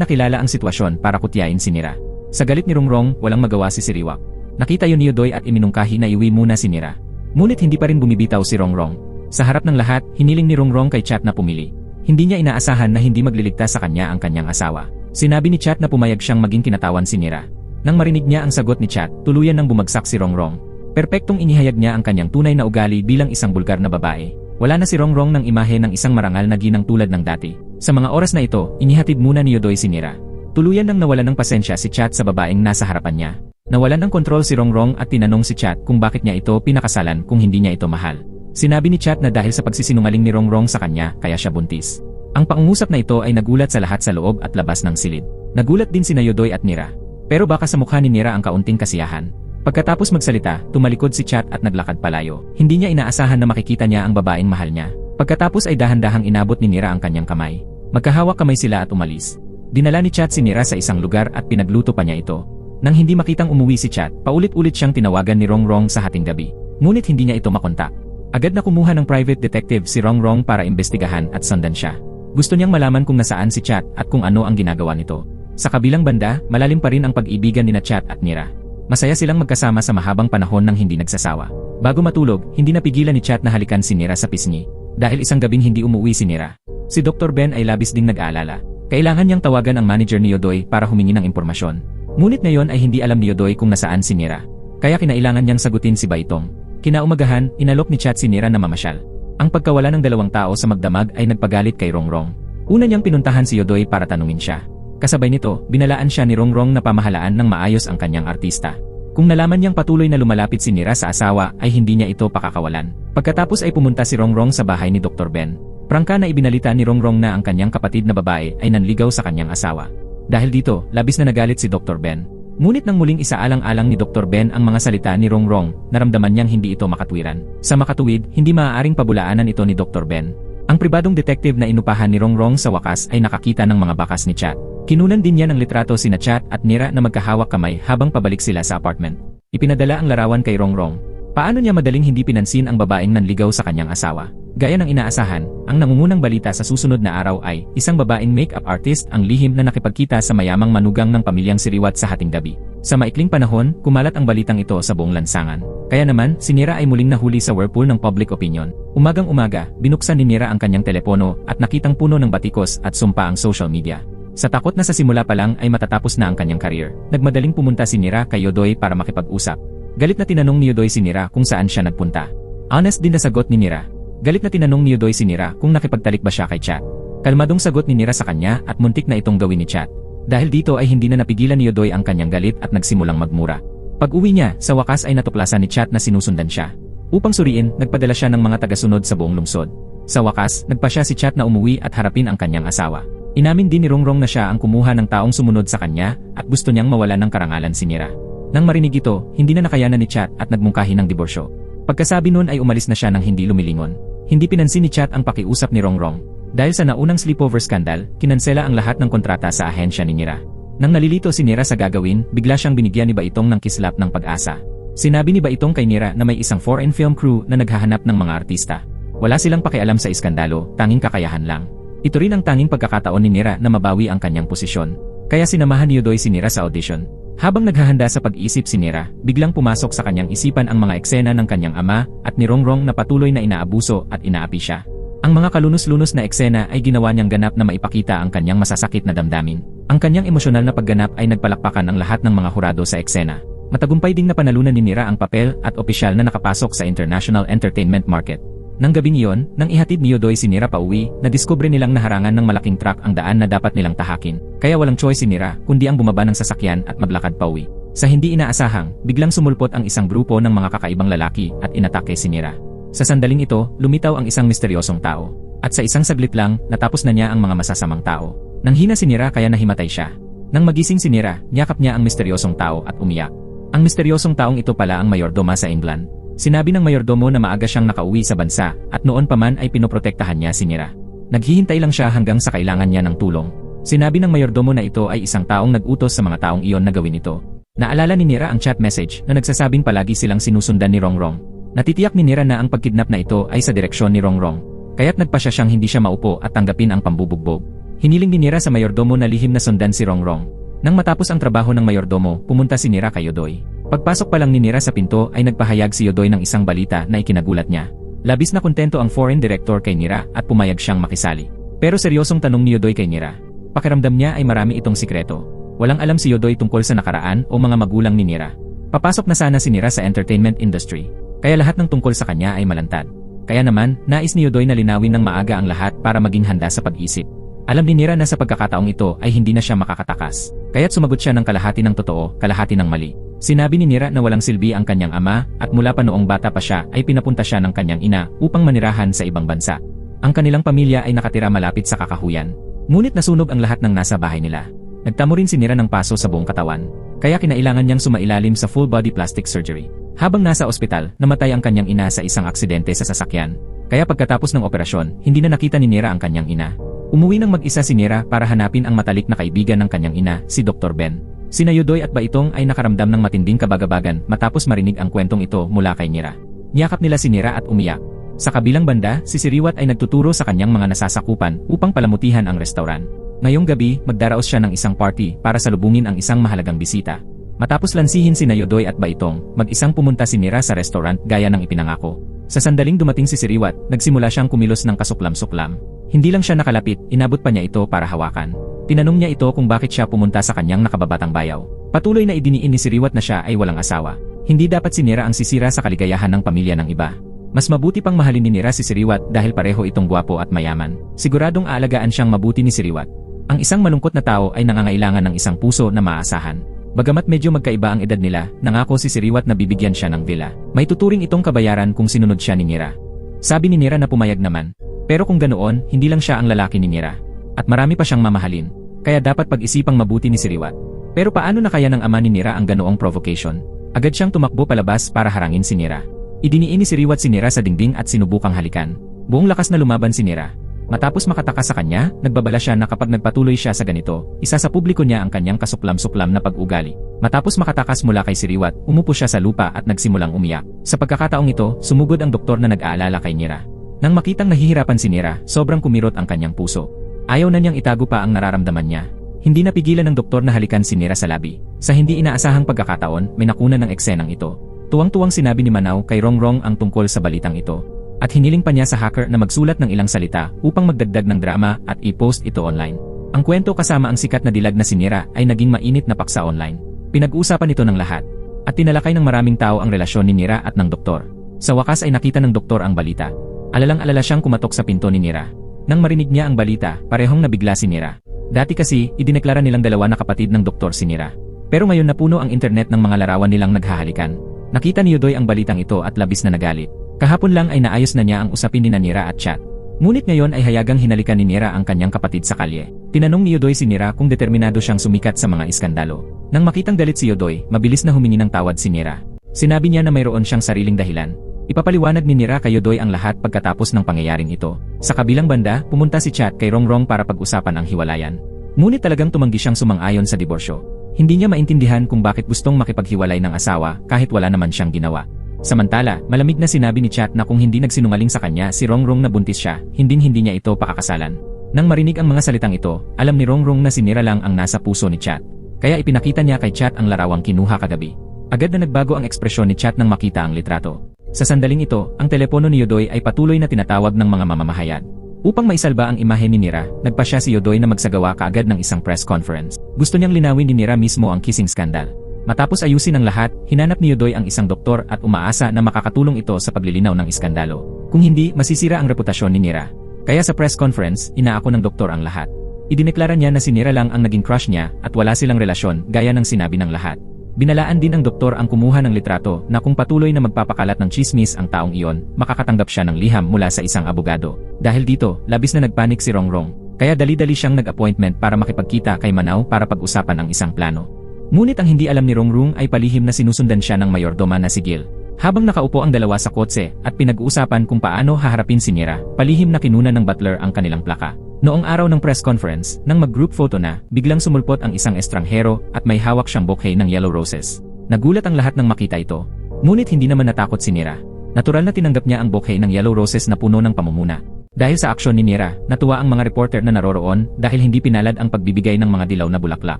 nakilala ang sitwasyon para kutyain si Nira. Sa galit ni Rongrong, walang magawa si Siriwak. Nakita yun ni Yodoy at iminungkahi na iwi muna si Nira. Ngunit hindi pa rin bumibitaw si Rongrong. Sa harap ng lahat, hiniling ni Rongrong kay Chat na pumili. Hindi niya inaasahan na hindi magliligtas sa kanya ang kanyang asawa. Sinabi ni Chat na pumayag siyang maging kinatawan si Nira. Nang marinig niya ang sagot ni Chat, tuluyan nang bumagsak si Rongrong. Perpektong inihayag niya ang kanyang tunay na ugali bilang isang bulgar na babae. Wala na si Rongrong ng imahe ng isang marangal na ginang tulad ng dati. Sa mga oras na ito, inihatid muna ni Yodoy si Nira. Tuluyan nang nawalan ng pasensya si Chat sa babaeng nasa harapan niya. Nawalan ng kontrol si Rongrong at tinanong si Chat kung bakit niya ito pinakasalan kung hindi niya ito mahal. Sinabi ni Chat na dahil sa pagsisinungaling ni Rongrong sa kanya, kaya siya buntis. Ang pangungusap na ito ay nagulat sa lahat sa loob at labas ng silid. Nagulat din sina Yodoy at Nira. Pero baka sa mukha ni Nira ang kaunting kasiyahan. Pagkatapos magsalita, tumalikod si Chat at naglakad palayo. Hindi niya inaasahan na makikita niya ang babaeng mahal niya. Pagkatapos ay dahan-dahang inabot ni Nira ang kanyang kamay. Magkahawak kamay sila at umalis. Dinala ni Chat si Nira sa isang lugar at pinagluto pa niya ito. Nang hindi makitang umuwi si Chat, paulit-ulit siyang tinawagan ni Rongrong sa hating gabi. Ngunit hindi niya ito makontak. Agad na kumuha ng private detective si Rongrong para imbestigahan at sundan siya. Gusto niyang malaman kung nasaan si Chat at kung ano ang ginagawa nito. Sa kabilang banda, malalim pa rin ang pag-ibigan ni Chat at Nira. Masaya silang magkasama sa mahabang panahon nang hindi nagsasawa. Bago matulog, hindi napigilan ni Chat na halikan si Nira sa pisngi. Dahil isang gabing hindi umuwi si Nira. Si Dr. Ben ay labis ding nag-aalala. Kailangan niyang tawagan ang manager ni Yodoy para humingi ng impormasyon. Ngunit ngayon ay hindi alam ni Yodoy kung nasaan si Nira. Kaya kinailangan niyang sagutin si Baitong. Kinaumagahan, inalok ni Chat si Nira na mamasyal. Ang pagkawala ng dalawang tao sa magdamag ay nagpagalit kay Rongrong. Una niyang pinuntahan si Yodoy para tanungin siya. Kasabay nito, binalaan siya ni Rongrong na pamahalaan ng maayos ang kanyang artista. Kung nalaman niyang patuloy na lumalapit si Nira sa asawa ay hindi niya ito pakakawalan. Pagkatapos ay pumunta si Rongrong sa bahay ni Dr. Ben. Prangka na ibinalita ni Rongrong na ang kanyang kapatid na babae ay nanligaw sa kanyang asawa. Dahil dito, labis na nagalit si Dr. Ben. Ngunit nang muling isaalang-alang ni Dr. Ben ang mga salita ni Rongrong, naramdaman niyang hindi ito makatwiran. Sa makatuwid, hindi maaaring pabulaanan ito ni Dr. Ben. Ang pribadong detective na inupahan ni Rongrong sa wakas ay nakakita ng mga bakas ni Chat. Kinunan din niya ng litrato sina Chat at Nira na magkahawak kamay habang pabalik sila sa apartment. Ipinadala ang larawan kay Rongrong. Paano niya madaling hindi pinansin ang babaeng nanligaw sa kanyang asawa? Gaya ng inaasahan, ang nangungunang balita sa susunod na araw ay isang babaeng make-up artist ang lihim na nakipagkita sa mayamang manugang ng pamilyang Siriwat sa hating gabi. Sa maikling panahon, kumalat ang balitang ito sa buong lansangan. Kaya naman, si Nira ay muling nahuli sa whirlpool ng public opinion. Umagang-umaga, binuksan ni Nira ang kanyang telepono at nakitang puno ng batikos at sumpa ang social media. Sa takot na sa simula pa lang ay matatapos na ang kanyang career, nagmadaling pumunta si Nira kay Yodoy para makipag-usap. Galit na tinanong ni Yodoy si Nira kung saan siya nagpunta. Honest din na sagot ni Nira. Galit na tinanong ni Yodoy si Nira kung nakipagtalik ba siya kay Chat. Kalmadong sagot ni Nira sa kanya at muntik na itong gawin ni Chat. Dahil dito ay hindi na napigilan ni Yodoy ang kanyang galit at nagsimulang magmura. Pag-uwi niya, sa wakas ay natuklasan ni Chat na sinusundan siya. Upang suriin, nagpadala siya ng mga tagasunod sa buong lungsod. Sa wakas, nagpa siya si Chat na umuwi at harapin ang kanyang asawa. Inamin din ni Rongrong na siya ang kumuha ng taong sumunod sa kanya at gusto niyang mawalan ng karangalan si Nira. Nang marinig ito, hindi na nakayanan ni Chat at nagmungkahi ng diborsyo. Pagkasabi nun ay umalis na siya nang hindi lumilingon. Hindi pinansin ni Chat ang pakiusap ni Rongrong. Dahil sa naunang sleepover scandal, kinansela ang lahat ng kontrata sa ahensya ni Nira. Nang nalilito si Nira sa gagawin, bigla siyang binigyan ni Baitong ng kislap ng pag-asa. Sinabi ni Baitong kay Nira na may isang foreign film crew na naghahanap ng mga artista. Wala silang pakialam sa iskandalo, tanging kakayahan lang. Ito rin ang tanging pagkakataon ni Nira na mabawi ang kanyang posisyon. Kaya sinamahan ni Yodoy si Nira sa audition. Habang naghahanda sa pag-iisip si Nira, biglang pumasok sa kanyang isipan ang mga eksena ng kanyang ama at ni Rongrong na patuloy na inaabuso at inaapi siya. Ang mga kalunos-lunos na eksena ay ginawa niyang ganap na maipakita ang kanyang masasakit na damdamin. Ang kanyang emosyonal na pagganap ay nagpalakpakan ang lahat ng mga hurado sa eksena. Matagumpay ding napanalunan ni Nira ang papel at opisyal na nakapasok sa international entertainment market. Nang gabing iyon, nang ihatid ni Yodoy si Nira pauwi, nadiskubre nilang naharangan ng malaking truck ang daan na dapat nilang tahakin. Kaya walang choice si Nira kundi ang bumaba ng sasakyan at maglakad pauwi. Sa hindi inaasahang, biglang sumulpot ang isang grupo ng mga kakaibang lalaki at inatake si Nira. Sa sandaling ito, lumitaw ang isang misteryosong tao. At sa isang saglit lang, natapos na niya ang mga masasamang tao. Nanghina si Nira kaya nahimatay siya. Nang magising si Nira, niyakap niya ang misteryosong tao at umiyak. Ang misteryosong taong ito pala ang mayordoma sa England. Sinabi ng mayordomo na maaga siyang nakauwi sa bansa at noon pa man ay pinoprotektahan niya si Nira. Naghihintay lang siya hanggang sa kailangan niya ng tulong. Sinabi ng mayordomo na ito ay isang taong nag-utos sa mga taong iyon na gawin ito. Naalala ni Nira ang chat message na nagsasabing palagi silang sinusundan ni Rongrong. Natitiyak ni Nira na ang pagkidnap na ito ay sa direksyon ni Rongrong. Kaya't nagpasya siyang hindi siya maupo at tanggapin ang pambubugbog. Hiniling ni Nira sa mayordomo na lihim na sundan si Rongrong. Nang matapos ang trabaho ng mayordomo, pumunta si Nira kay Yodoy. Pagpasok pa lang ni Nira sa pinto ay nagpahayag si Yodoy ng isang balita na ikinagulat niya. Labis na kontento ang foreign director kay Nira at pumayag siyang makisali. Pero seryosong tanong ni Yodoy kay Nira. Pakiramdam niya ay marami itong sikreto. Walang alam si Yodoy tungkol sa nakaraan o mga magulang ni Nira. Papasok na sana si Nira sa entertainment industry. Kaya lahat ng tungkol sa kanya ay malantad. Kaya naman, nais ni Yodoy na linawin ng maaga ang lahat para maging handa sa pag-isip. Alam ni Nira na sa pagkakataong ito ay hindi na siya makakatakas. Kaya't sumagot siya ng kalahati ng totoo, kalahati ng mali. Sinabi ni Nira na walang silbi ang kanyang ama at mula pa noong bata pa siya ay pinapunta siya ng kanyang ina upang manirahan sa ibang bansa. Ang kanilang pamilya ay nakatira malapit sa kakahuyan. Ngunit nasunog ang lahat ng nasa bahay nila. Nagtamo rin si Nira ng paso sa buong katawan. Kaya kinailangan niyang sumailalim sa full body plastic surgery. Habang nasa ospital, namatay ang kanyang ina sa isang aksidente sa sasakyan. Kaya pagkatapos ng operasyon, hindi na nakita ni Nira ang kanyang ina. Umuwi ng mag-isa si Nira para hanapin ang matalik na kaibigan ng kanyang ina, si Dr. Ben. Sina Yodoy at Baitong ay nakaramdam ng matinding kabagabagan matapos marinig ang kwentong ito mula kay Nira. Niyakap nila si Nira at umiyak. Sa kabilang banda, si Siriwat ay nagtuturo sa kanyang mga nasasakupan upang palamutihan ang restaurant. Ngayong gabi, magdaraos siya ng isang party para salubungin ang isang mahalagang bisita. Matapos lansihin sina Yodoy at Baitong, mag-isang pumunta si Nira sa restaurant gaya ng ipinangako. Sa sandaling dumating si Siriwat, nagsimula siyang kumilos ng kasuklam-suklam. Hindi lang siya nakalapit, inabot pa niya ito para hawakan. Tinanong niya ito kung bakit siya pumunta sa kanyang nakababatang bayaw. Patuloy na idiniin ni Siriwat na siya ay walang asawa. Hindi dapat si Nira ang sisira sa kaligayahan ng pamilya ng iba. Mas mabuti pang mahalin ni Nira si Siriwat dahil pareho itong gwapo at mayaman. Siguradong aalagaan siyang mabuti ni Siriwat. Ang isang malungkot na tao ay nangangailangan ng isang puso na maaasahan. Bagamat medyo magkaiba ang edad nila, nangako si Siriwat na bibigyan siya ng villa. May tuturing itong kabayaran kung sinunod siya ni Nira. Sabi ni Nira na pumayag naman. Pero kung ganoon, hindi lang siya ang lalaki ni Nira. At marami pa siyang mamahalin. Kaya dapat pag-isipang mabuti ni Siriwat. Pero paano na kaya ng ama ni Nira ang ganoong provocation? Agad siyang tumakbo palabas para harangin si Nira. Idiniin ni Siriwat si Nira sa dingding at sinubukang halikan. Buong lakas na lumaban si Nira. Matapos makatakas sa kanya, nagbabala siya na kapag nagpatuloy siya sa ganito, isa sa publiko niya ang kanyang kasuklam-suklam na pag-ugali. Matapos makatakas mula kay Siriwat, umupo siya sa lupa at nagsimulang umiyak. Sa pagkakataong ito, sumugod ang doktor na nag-aalala kay Nira. Nang makitang nahihirapan si Nira, sobrang kumirot ang kanyang puso. Ayaw na niyang itago pa ang nararamdaman niya. Hindi napigilan ng doktor na halikan si Nira sa labi. Sa hindi inaasahang pagkakataon, may nakunan ng eksenang ito. Tuwang-tuwang sinabi ni Manaw kay Rongrong ang tungkol sa balitang ito. At hiniling pa niya sa hacker na magsulat ng ilang salita upang magdagdag ng drama at i-post ito online. Ang kwento kasama ang sikat na dilag na si Nira ay naging mainit na paksa online. Pinag-uusapan ito ng lahat. At tinalakay ng maraming tao ang relasyon ni Nira at ng doktor. Sa wakas ay nakita ng doktor ang balita. Alalang-alala siyang kumatok sa pinto ni Nira. Nang marinig niya ang balita, parehong nabigla si Nira. Dati kasi, idineklara nilang dalawa na kapatid ng doktor si Nira. Pero ngayon napuno ang internet ng mga larawan nilang naghahalikan. Nakita ni Yodoy ang balitang ito at labis na nagalit. Kahapon lang ay naayos na niya ang usapin ni Nira at chat. Ngunit ngayon ay hayagang hinalikan ni Nira ang kanyang kapatid sa kalye. Tinanong ni Yodoy si Nira kung determinado siyang sumikat sa mga iskandalo. Nang makitang galit si Yodoy, mabilis na humingi ng tawad si Nira. Sinabi niya na mayroon siyang sariling dahilan. Ipapaliwanag ni Nira kay Yodoy ang lahat pagkatapos ng pangyayaring ito. Sa kabilang banda, pumunta si Chat kay Rongrong para pag-usapan ang hiwalayan. Ngunit talagang tumanggi siyang sumang-ayon sa diborsyo. Hindi niya maintindihan kung bakit gustong makipaghiwalay ng asawa kahit wala naman siyang ginawa. Samantala, malamig na sinabi ni Chat na kung hindi nagsinungaling sa kanya si Rongrong na buntis siya, hindi niya ito pakakasalan. Nang marinig ang mga salitang ito, alam ni Rongrong na si Nira lang ang nasa puso ni Chat. Kaya ipinakita niya kay Chat ang larawang kinuha kagabi. Agad na nagbago ang ekspresyon ni Chat nang makita ang litrato. Sa sandaling ito, ang telepono ni Yodoy ay patuloy na tinatawag ng mga mamamahayag. Upang maisalba ang imahe ni Nira, nagpasya si Yodoy na magsagawa kaagad ng isang press conference. Gusto niyang linawin ni Nira mismo ang kissing scandal. Matapos ayusin ang lahat, hinanap ni Yodoy ang isang doktor at umaasa na makakatulong ito sa paglilinaw ng iskandalo. Kung hindi, masisira ang reputasyon ni Nira. Kaya sa press conference, inaako ng doktor ang lahat. Idineklara niya na si Nira lang ang naging crush niya at wala silang relasyon gaya ng sinabi ng lahat. Binalaan din ang doktor ang kumuha ng litrato na kung patuloy na magpapakalat ng chismis ang taong iyon, makakatanggap siya ng liham mula sa isang abogado. Dahil dito, labis na nagpanik si Rongrong. Kaya dali-dali siyang nag-appointment para makipagkita kay Manaw para pag-usapan ang isang plano. Ngunit ang hindi alam ni Rongrong ay palihim na sinusundan siya ng mayordoma na si Gil. Habang nakaupo ang dalawa sa kotse at pinag-uusapan kung paano haharapin si Nira, palihim na kinuna ng butler ang kanilang plaka. Noong araw ng press conference, nang mag-group photo na, biglang sumulpot ang isang estranghero at may hawak siyang bouquet ng yellow roses. Nagulat ang lahat nang makita ito. Ngunit hindi naman natakot si Nira. Natural na tinanggap niya ang bouquet ng yellow roses na puno ng pamumuna. Dahil sa aksyon ni Nira, natuwa ang mga reporter na naroroon dahil hindi pinalad ang pagbibigay ng mga dilaw na bulaklak.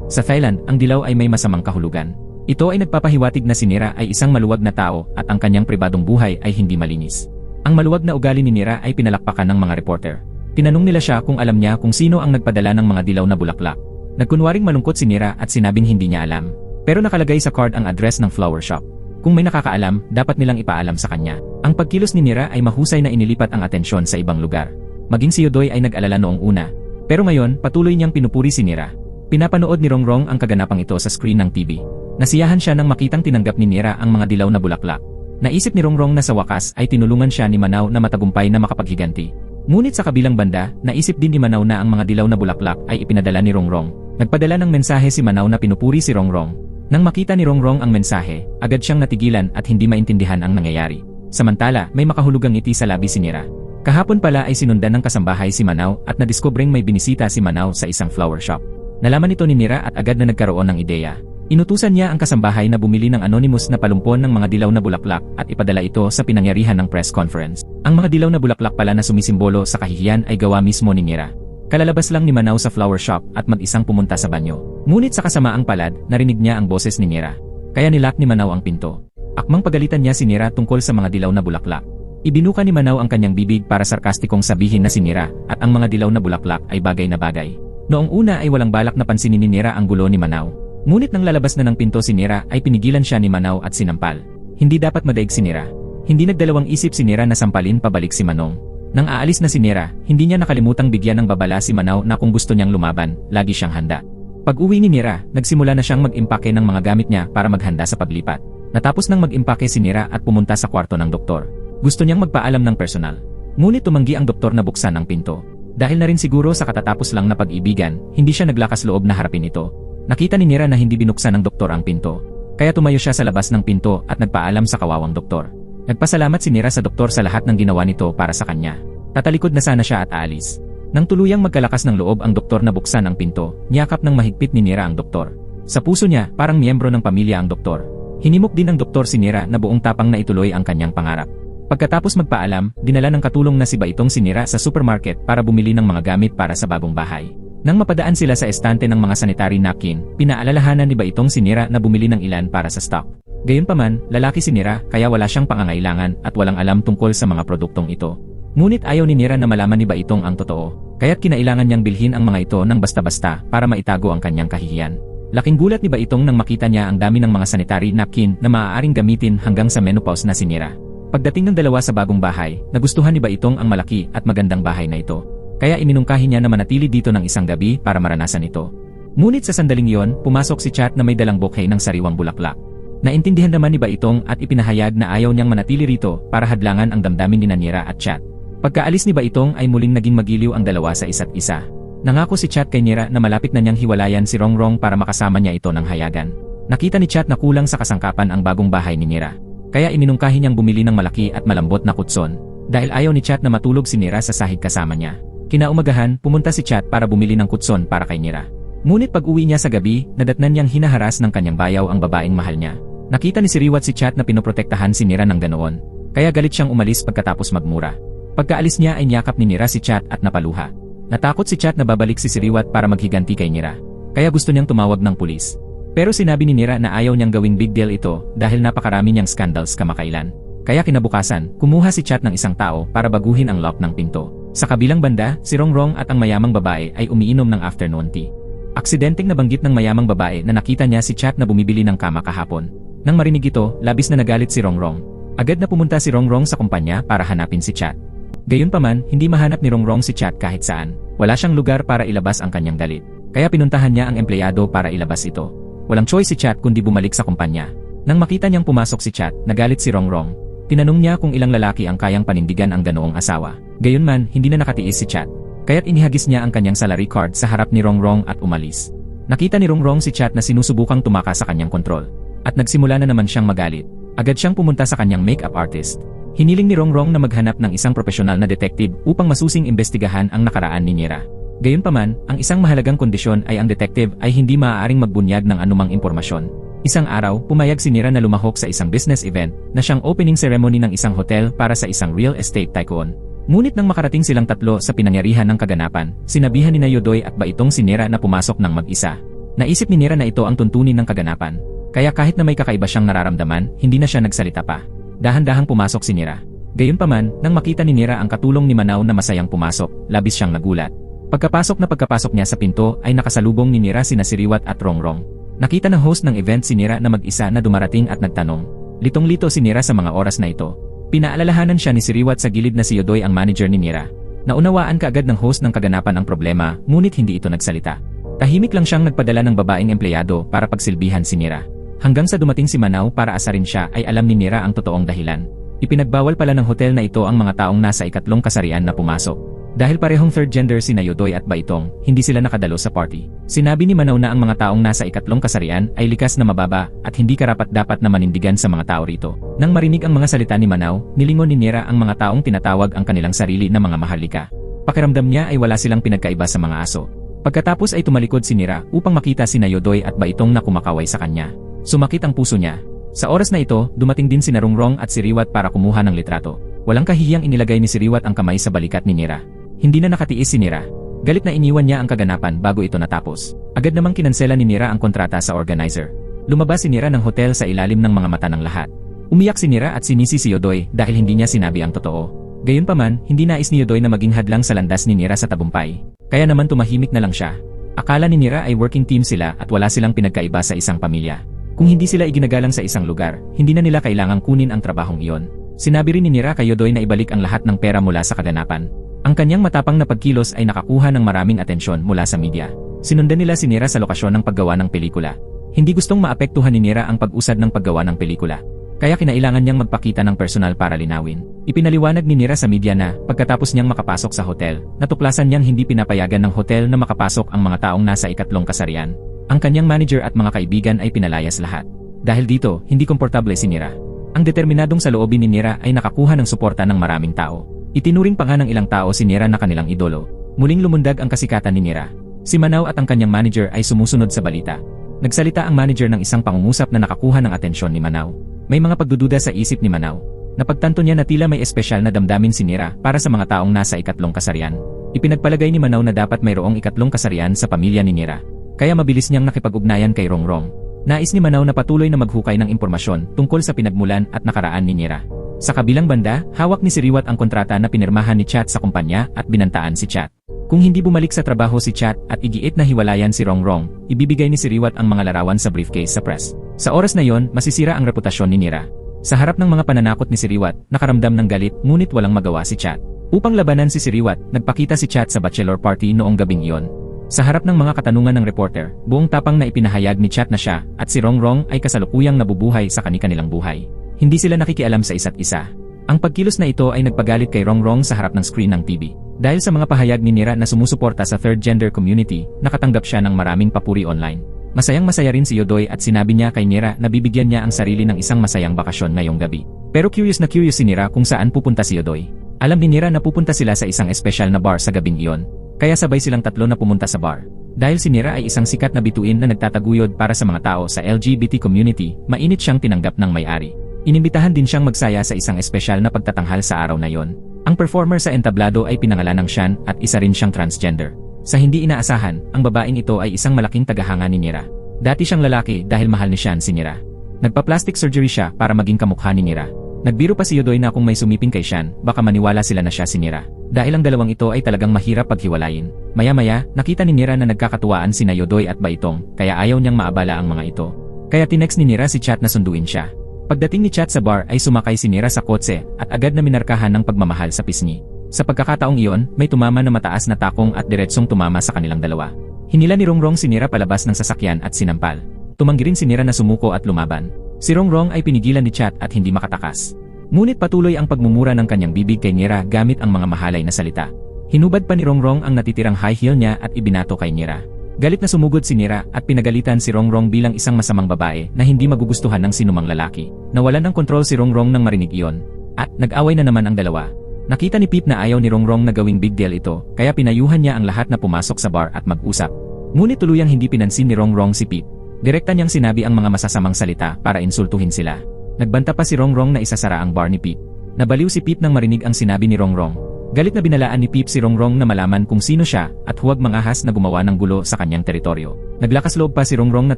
Sa Thailand, ang dilaw ay may masamang kahulugan. Ito ay nagpapahiwatig na si Nira ay isang maluwag na tao at ang kanyang pribadong buhay ay hindi malinis. Ang maluwag na ugali ni Nira ay pinalakpakan ng mga reporter. Tinanong nila siya kung alam niya kung sino ang nagpadala ng mga dilaw na bulaklak. Nagkunwaring malungkot si Nira at sinabing hindi niya alam. Pero nakalagay sa card ang address ng flower shop. Kung may nakakaalam, dapat nilang ipaalam sa kanya. Ang pagkilos ni Nira ay mahusay na inilipat ang atensyon sa ibang lugar. Maging si Yodoy ay nag-alala noong una. Pero ngayon, patuloy niyang pinupuri si Nira. Pinapanood ni Rongrong ang kaganapang ito sa screen ng TV. Nasiyahan siya nang makitang tinanggap ni Nira ang mga dilaw na bulaklak. Naisip ni Rongrong na sa wakas ay tinulungan siya ni Manaw na matagumpay na makapaghiganti. Ngunit sa kabilang banda, naisip din ni Manaw na ang mga dilaw na bulaklak ay ipinadala ni Rongrong. Nagpadala ng mensahe si Manaw na pinupuri si Rongrong. Nang makita ni Rongrong ang mensahe, agad siyang natigilan at hindi maintindihan ang nangyayari. Samantala, may makahulugang ngiti sa labi si Nira. Kahapon pala ay sinundan ng kasambahay si Manaw at nadiskubreng may binisita si Manaw sa isang flower shop. Nalaman ito ni Nira at agad na nagkaroon ng ideya. Inutusan niya ang kasambahay na bumili ng anonymous na palumpon ng mga dilaw na bulaklak at ipadala ito sa pinangyarihan ng press conference. Ang mga dilaw na bulaklak pala na sumisimbolo sa kahihiyan ay gawa mismo ni Nira. Kalalabas lang ni Manaw sa flower shop at mag-isang pumunta sa banyo. Ngunit sa kasamaang palad, narinig niya ang boses ni Nira. Kaya nilock ni Manaw ang pinto. Akmang pagalitan niya si Nira tungkol sa mga dilaw na bulaklak. Ibinuka ni Manaw ang kanyang bibig para sarkastikong sabihin na si Nira at ang mga dilaw na bulaklak ay bagay na bagay. Noong una ay walang balak na pansinin ni Nira ang gulo ni Manaw. Ngunit nang lalabas na ng pinto si Nira ay pinigilan siya ni Manaw at sinampal. Hindi dapat madaig si Nira. Hindi nagdalawang isip si Nira na sampalin pabalik si Manong. Nang aalis na si Nira, hindi niya nakalimutang bigyan ng babala si Manaw na kung gusto niyang lumaban, lagi siyang handa. Pag-uwi ni Nira, nagsimula na siyang mag-impake ng mga gamit niya para maghanda sa paglipat. Natapos nang mag-impake si Nira at pumunta sa kwarto ng doktor. Gusto niyang magpaalam ng personal. Ngunit tumanggi ang doktor na buksan ang pinto. Dahil na rin siguro sa katatapos lang na pag-ibigan, hindi siya naglakas loob na harapin ito. Nakita ni Nira na hindi binuksan ng doktor ang pinto. Kaya tumayo siya sa labas ng pinto at nagpaalam sa kawawang doktor. Nagpasalamat si Nira sa doktor sa lahat ng ginawa nito para sa kanya. Tatalikod na sana siya at aalis. Nang tuluyang magkalakas ng loob ang doktor na buksan ang pinto, niyakap ng mahigpit ni Nira ang doktor. Sa puso niya, parang miyembro ng pamilya ang doktor. Hinimok din ng doktor si Nira na buong tapang na ituloy ang kanyang pangarap. Pagkatapos magpaalam, dinala ng katulong na si Baitong si Nira sa supermarket para bumili ng mga gamit para sa bagong bahay. Nang mapadaan sila sa estante ng mga sanitary napkin, pinaalalahanan ni Baitong si Nira na bumili ng ilan para sa stock. Gayunpaman, lalaki si Nira kaya wala siyang pangangailangan at walang alam tungkol sa mga produktong ito. Ngunit ayaw ni Nira na malaman ni Baitong ang totoo, kaya't kinailangan niyang bilhin ang mga ito ng basta-basta para maitago ang kanyang kahihiyan. Laking gulat ni Baitong nang makita niya ang dami ng mga sanitary napkin na maaaring gamitin hanggang sa menopause na si Nira. Pagdating ng dalawa sa bagong bahay, nagustuhan ni Baitong ang malaki at magandang bahay na ito. Kaya iminungkahi niya na manatili dito ng isang gabi para maranasan ito. Ngunit sa sandaling iyon, pumasok si Chat na may dalang bouquet ng sariwang bulaklak. Naintindihan naman ni Baitong at ipinahayag na ayaw niyang manatili rito para hadlangan ang damdamin ni Nira at Chat. Pagkaalis ni Baitong ay muling naging magiliw ang dalawa sa isa't isa. Nangako si Chat kay Nira na malapit na niyang hiwalayan si Rongrong para makasama niya ito ng hayagan. Nakita ni Chat na kulang sa kasangkapan ang bagong bahay ni Nira. Kaya iminungkahi niyang bumili ng malaki at malambot na kutson dahil ayaw ni Chat na matulog si Nira sa sahig kasama niya. Kinaumagahan, pumunta si Chat para bumili ng kutson para kay Nira. Ngunit pag-uwi niya sa gabi, nadatnan niyang hinaharas ng kanyang bayaw ang babaeng mahal niya. Nakita ni Siriwat si Chat na pinoprotektahan si Nira ng ganoon. Kaya galit siyang umalis pagkatapos magmura. Pagkaalis niya ay niyakap ni Nira si Chat at napaluha. Natakot si Chat na babalik si Siriwat para maghiganti kay Nira. Kaya gusto niyang tumawag ng pulis. Pero sinabi ni Nira na ayaw niyang gawing big deal ito dahil napakarami niyang scandals kamakailan. Kaya kinabukasan, kumuha si Chat ng isang tao para baguhin ang lock ng pinto. Sa kabilang banda, si Rongrong at ang mayamang babae ay umiinom ng afternoon tea. Aksidenteng nabanggit ng mayamang babae na nakita niya si Chat na bumibili ng kama kahapon. Nang marinig ito, labis na nagalit si Rongrong. Agad na pumunta si Rongrong sa kumpanya para hanapin si Chat. Gayunpaman, hindi mahanap ni Rongrong si Chat kahit saan. Wala siyang lugar para ilabas ang kanyang galit. Kaya pinuntahan niya ang empleyado para ilabas ito. Walang choice si Chat kundi bumalik sa kumpanya. Nang makita niyang pumasok si Chat, nagalit si Rongrong. Tinanong niya kung ilang lalaki ang kayang panindigan ang ganoong asawa. Gayunman, hindi na nakatiis si Chat. Kaya't inihagis niya ang kanyang salary card sa harap ni Rongrong at umalis. Nakita ni Rongrong si Chat na sinusubukang tumakas sa kanyang kontrol. At nagsimula na naman siyang magalit. Agad siyang pumunta sa kanyang makeup artist. Hiniling ni Rongrong na maghanap ng isang profesional na detective upang masusing imbestigahan ang nakaraan ni Nira. Gayunpaman, ang isang mahalagang kondisyon ay ang detective ay hindi maaaring magbunyag ng anumang impormasyon. Isang araw, pumayag si Nira na lumahok sa isang business event na siyang opening ceremony ng isang hotel para sa isang real estate tycoon. Ngunit nang makarating silang tatlo sa pinangyarihan ng kaganapan, sinabihan ni Yodoy at Baitong si Nira na pumasok ng mag-isa. Naisip ni Nira na ito ang tuntunin ng kaganapan. Kaya kahit na may kakaiba siyang nararamdaman, hindi na siya nagsalita pa. Dahan-dahang pumasok si Nira. Gayunpaman, nang makita ni Nira ang katulong ni Manaw na masayang pumasok, labis siyang nagulat. Pagkapasok niya sa pinto ay nakasalubong ni Nira sina Siriwat at Rongrong. Nakita ng host ng event si Nira na mag-isa na dumarating at nagtanong. Litong-lito si Nira sa mga oras na ito. Pinaalalahanan siya ni Siriwat sa gilid na si Yodoy ang manager ni Nira. Naunawaan kaagad ng host ng kaganapan ang problema, ngunit hindi ito nagsalita. Tahimik lang siyang nagpadala ng babaeng empleyado para pagsilbihan si Nira. Hanggang sa dumating si Manaw para asarin siya ay alam ni Nira ang totoong dahilan. Ipinagbawal pala ng hotel na ito ang mga taong nasa ikatlong kasarian na pumasok. Dahil parehong third gender sina Yodoy at Baitong, hindi sila nakadalo sa party. Sinabi ni Manaw na ang mga taong nasa ikatlong kasarian ay likas na mababa at hindi karapat-dapat na manindigan sa mga tao rito. Nang marinig ang mga salita ni Manaw, nilingon ni Nira ang mga taong tinatawag ang kanilang sarili na mga maharlika. Pakiramdam niya ay wala silang pinagkaiba sa mga aso. Pagkatapos ay tumalikod si Nira upang makita sina Yodoy at Baitong na kumakaway sa kanya. Sumakit ang puso niya. Sa oras na ito, dumating din si Rongrong at Siriwat para kumuha ng litrato. Walang kahihiyang inilagay ni Siriwat ang kamay sa balikat ni Nira. Hindi na nakatiis si Nira. Galit na iniwan niya ang kaganapan bago ito natapos. Agad namang kinansela ni Nira ang kontrata sa organizer. Lumabas si Nira ng hotel sa ilalim ng mga mata ng lahat. Umiyak si Nira at sinisi si Yodoy dahil hindi niya sinabi ang totoo. Gayunpaman, hindi nais ni Yodoy na maging hadlang sa landas ni Nira sa tabumpay. Kaya naman tumahimik na lang siya. Akala ni Nira ay working team sila at wala silang pinagkaiba sa isang pamilya. Kung hindi sila iginagalang sa isang lugar, hindi na nila kailangang kunin ang trabahong iyon. Sinabi rin ni Nira kay Yodoy na ibalik ang lahat ng pera mula sa kaganapan. Ang kanyang matapang na pagkilos ay nakakuha ng maraming atensyon mula sa media. Sinundan nila si Nira sa lokasyon ng paggawa ng pelikula. Hindi gustong maapektuhan ni Nira ang pag-usad ng paggawa ng pelikula. Kaya kinailangan niyang magpakita ng personal para linawin. Ipinaliwanag ni Nira sa media na, pagkatapos niyang makapasok sa hotel, natuklasan niyang hindi pinapayagan ng hotel na makapasok ang mga taong nasa ikatlong kasarian. Ang kanyang manager at mga kaibigan ay pinalayas lahat. Dahil dito, hindi komportable si Nira. Ang determinadong saloobin ni Nira ay nakakuha ng suporta ng maraming tao. Itinuring pa nga ng ilang tao si Nira na kanilang idolo. Muling lumundag ang kasikatan ni Nira. Si Manaw at ang kanyang manager ay sumusunod sa balita. Nagsalita ang manager ng isang pangungusap na nakakuha ng atensyon ni Manaw. May mga pagdududa sa isip ni Manaw. Napagtanto niya na tila may espesyal na damdamin si Nira para sa mga taong nasa ikatlong kasarian. Ipinagpalagay ni Manaw na dapat mayroong ikatlong kasarian sa pamilya ni Nira. Kaya mabilis niyang nakipag-ugnayan kay Rongrong. Nais ni Manaw na patuloy na maghukay ng impormasyon tungkol sa pinagmulan at nakaraan ni Nira. Sa kabilang banda, hawak ni Siriwat ang kontrata na pinirmahan ni Chat sa kumpanya at binantaan si Chat. Kung hindi bumalik sa trabaho si Chat at igiit na hiwalayan si Rongrong, ibibigay ni Siriwat ang mga larawan sa briefcase sa press. Sa oras na yon, masisira ang reputasyon ni Nira. Sa harap ng mga pananakot ni Siriwat, nakaramdam ng galit ngunit walang magawa si Chat. Upang labanan si Siriwat, nagpakita si Chat sa bachelor party noong gabing iyon. Sa harap ng mga katanungan ng reporter, buong tapang na ipinahayag ni Chat na siya at si Rongrong ay kasalukuyang nabubuhay sa kani-kanilang buhay. Hindi sila nakikialam sa isa't isa. Ang pagkilos na ito ay nagpagalit kay Rongrong sa harap ng screen ng TV. Dahil sa mga pahayag ni Nira na sumusuporta sa third gender community, nakatanggap siya ng maraming papuri online. Masayang-masaya rin si Yodoy at sinabi niya kay Nira na bibigyan niya ang sarili ng isang masayang bakasyon ngayong gabi. Pero curious na curious si Nira kung saan pupunta si Yodoy. Alam ni Nira na pupunta sila sa isang espesyal na bar sa gabing iyon. Kaya sabay silang tatlo na pumunta sa bar. Dahil si Nira ay isang sikat na bituin na nagtataguyod para sa mga tao sa LGBT community, mainit siyang tinanggap ng may-ari. Inimbitahan din siyang magsaya sa isang espesyal na pagtatanghal sa araw na yon. Ang performer sa entablado ay pinangalan ng Shan at isa rin siyang transgender. Sa hindi inaasahan, ang babaeng ito ay isang malaking tagahanga ni Nira. Dati siyang lalaki dahil mahal ni Shan si Nira. Nagpa-plastic surgery siya para maging kamukha ni Nira. Nagbiro pa si Yodoy na kung may sumiping kay Shan, baka maniwala sila na siya si Nira. Dahil ang dalawang ito ay talagang mahirap paghiwalayin. Maya-maya, nakita ni Nira na nagkakatuwaan sina Yodoy at Baitong, kaya ayaw niyang maabala ang mga ito. Kaya tinext ni Nira si Chat na sunduin siya. Pagdating ni Chat sa bar ay sumakay si Nira sa kotse at agad na minarkahan ng pagmamahal sa pisngi. Sa pagkakataong iyon, may tumama na mataas na takong at diretsong tumama sa kanilang dalawa. Hinila ni Rongrong si Nira palabas ng sasakyan at sinampal. Tumanggi rin si Nira na sumuko at lumaban. Si Rongrong ay pinigilan ni Chat at hindi makatakas. Ngunit patuloy ang pagmumura ng kanyang bibig kay Nira gamit ang mga mahalay na salita. Hinubad pa ni Rongrong ang natitirang high heel niya at ibinato kay Nira. Galit na sumugod si Nira at pinagalitan si Rongrong bilang isang masamang babae na hindi magugustuhan ng sinumang lalaki. Nawalan ng kontrol si Rongrong nang marinig iyon. At nag-away na naman ang dalawa. Nakita ni Pip na ayaw ni Rongrong na gawing big deal ito, kaya pinayuhan niya ang lahat na pumasok sa bar at mag-usap. Ngunit tuluyang hindi pinansin ni Rongrong si Pip. Direkta niyang sinabi ang mga masasamang salita para insultuhin sila. Nagbanta pa si Rongrong na isasara ang bar ni Pip. Nabaliw si Pip nang marinig ang sinabi ni Rongrong. Galit na binalaan ni Pip si Rongrong na malaman kung sino siya at huwag mangahas na gumawa ng gulo sa kanyang teritoryo. Naglakas loob pa si Rongrong na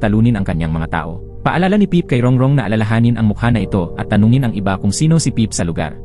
talunin ang kanyang mga tao. Paalala ni Pip kay Rongrong na alalahanin ang mukha na ito at tanungin ang iba kung sino si Pip sa lugar.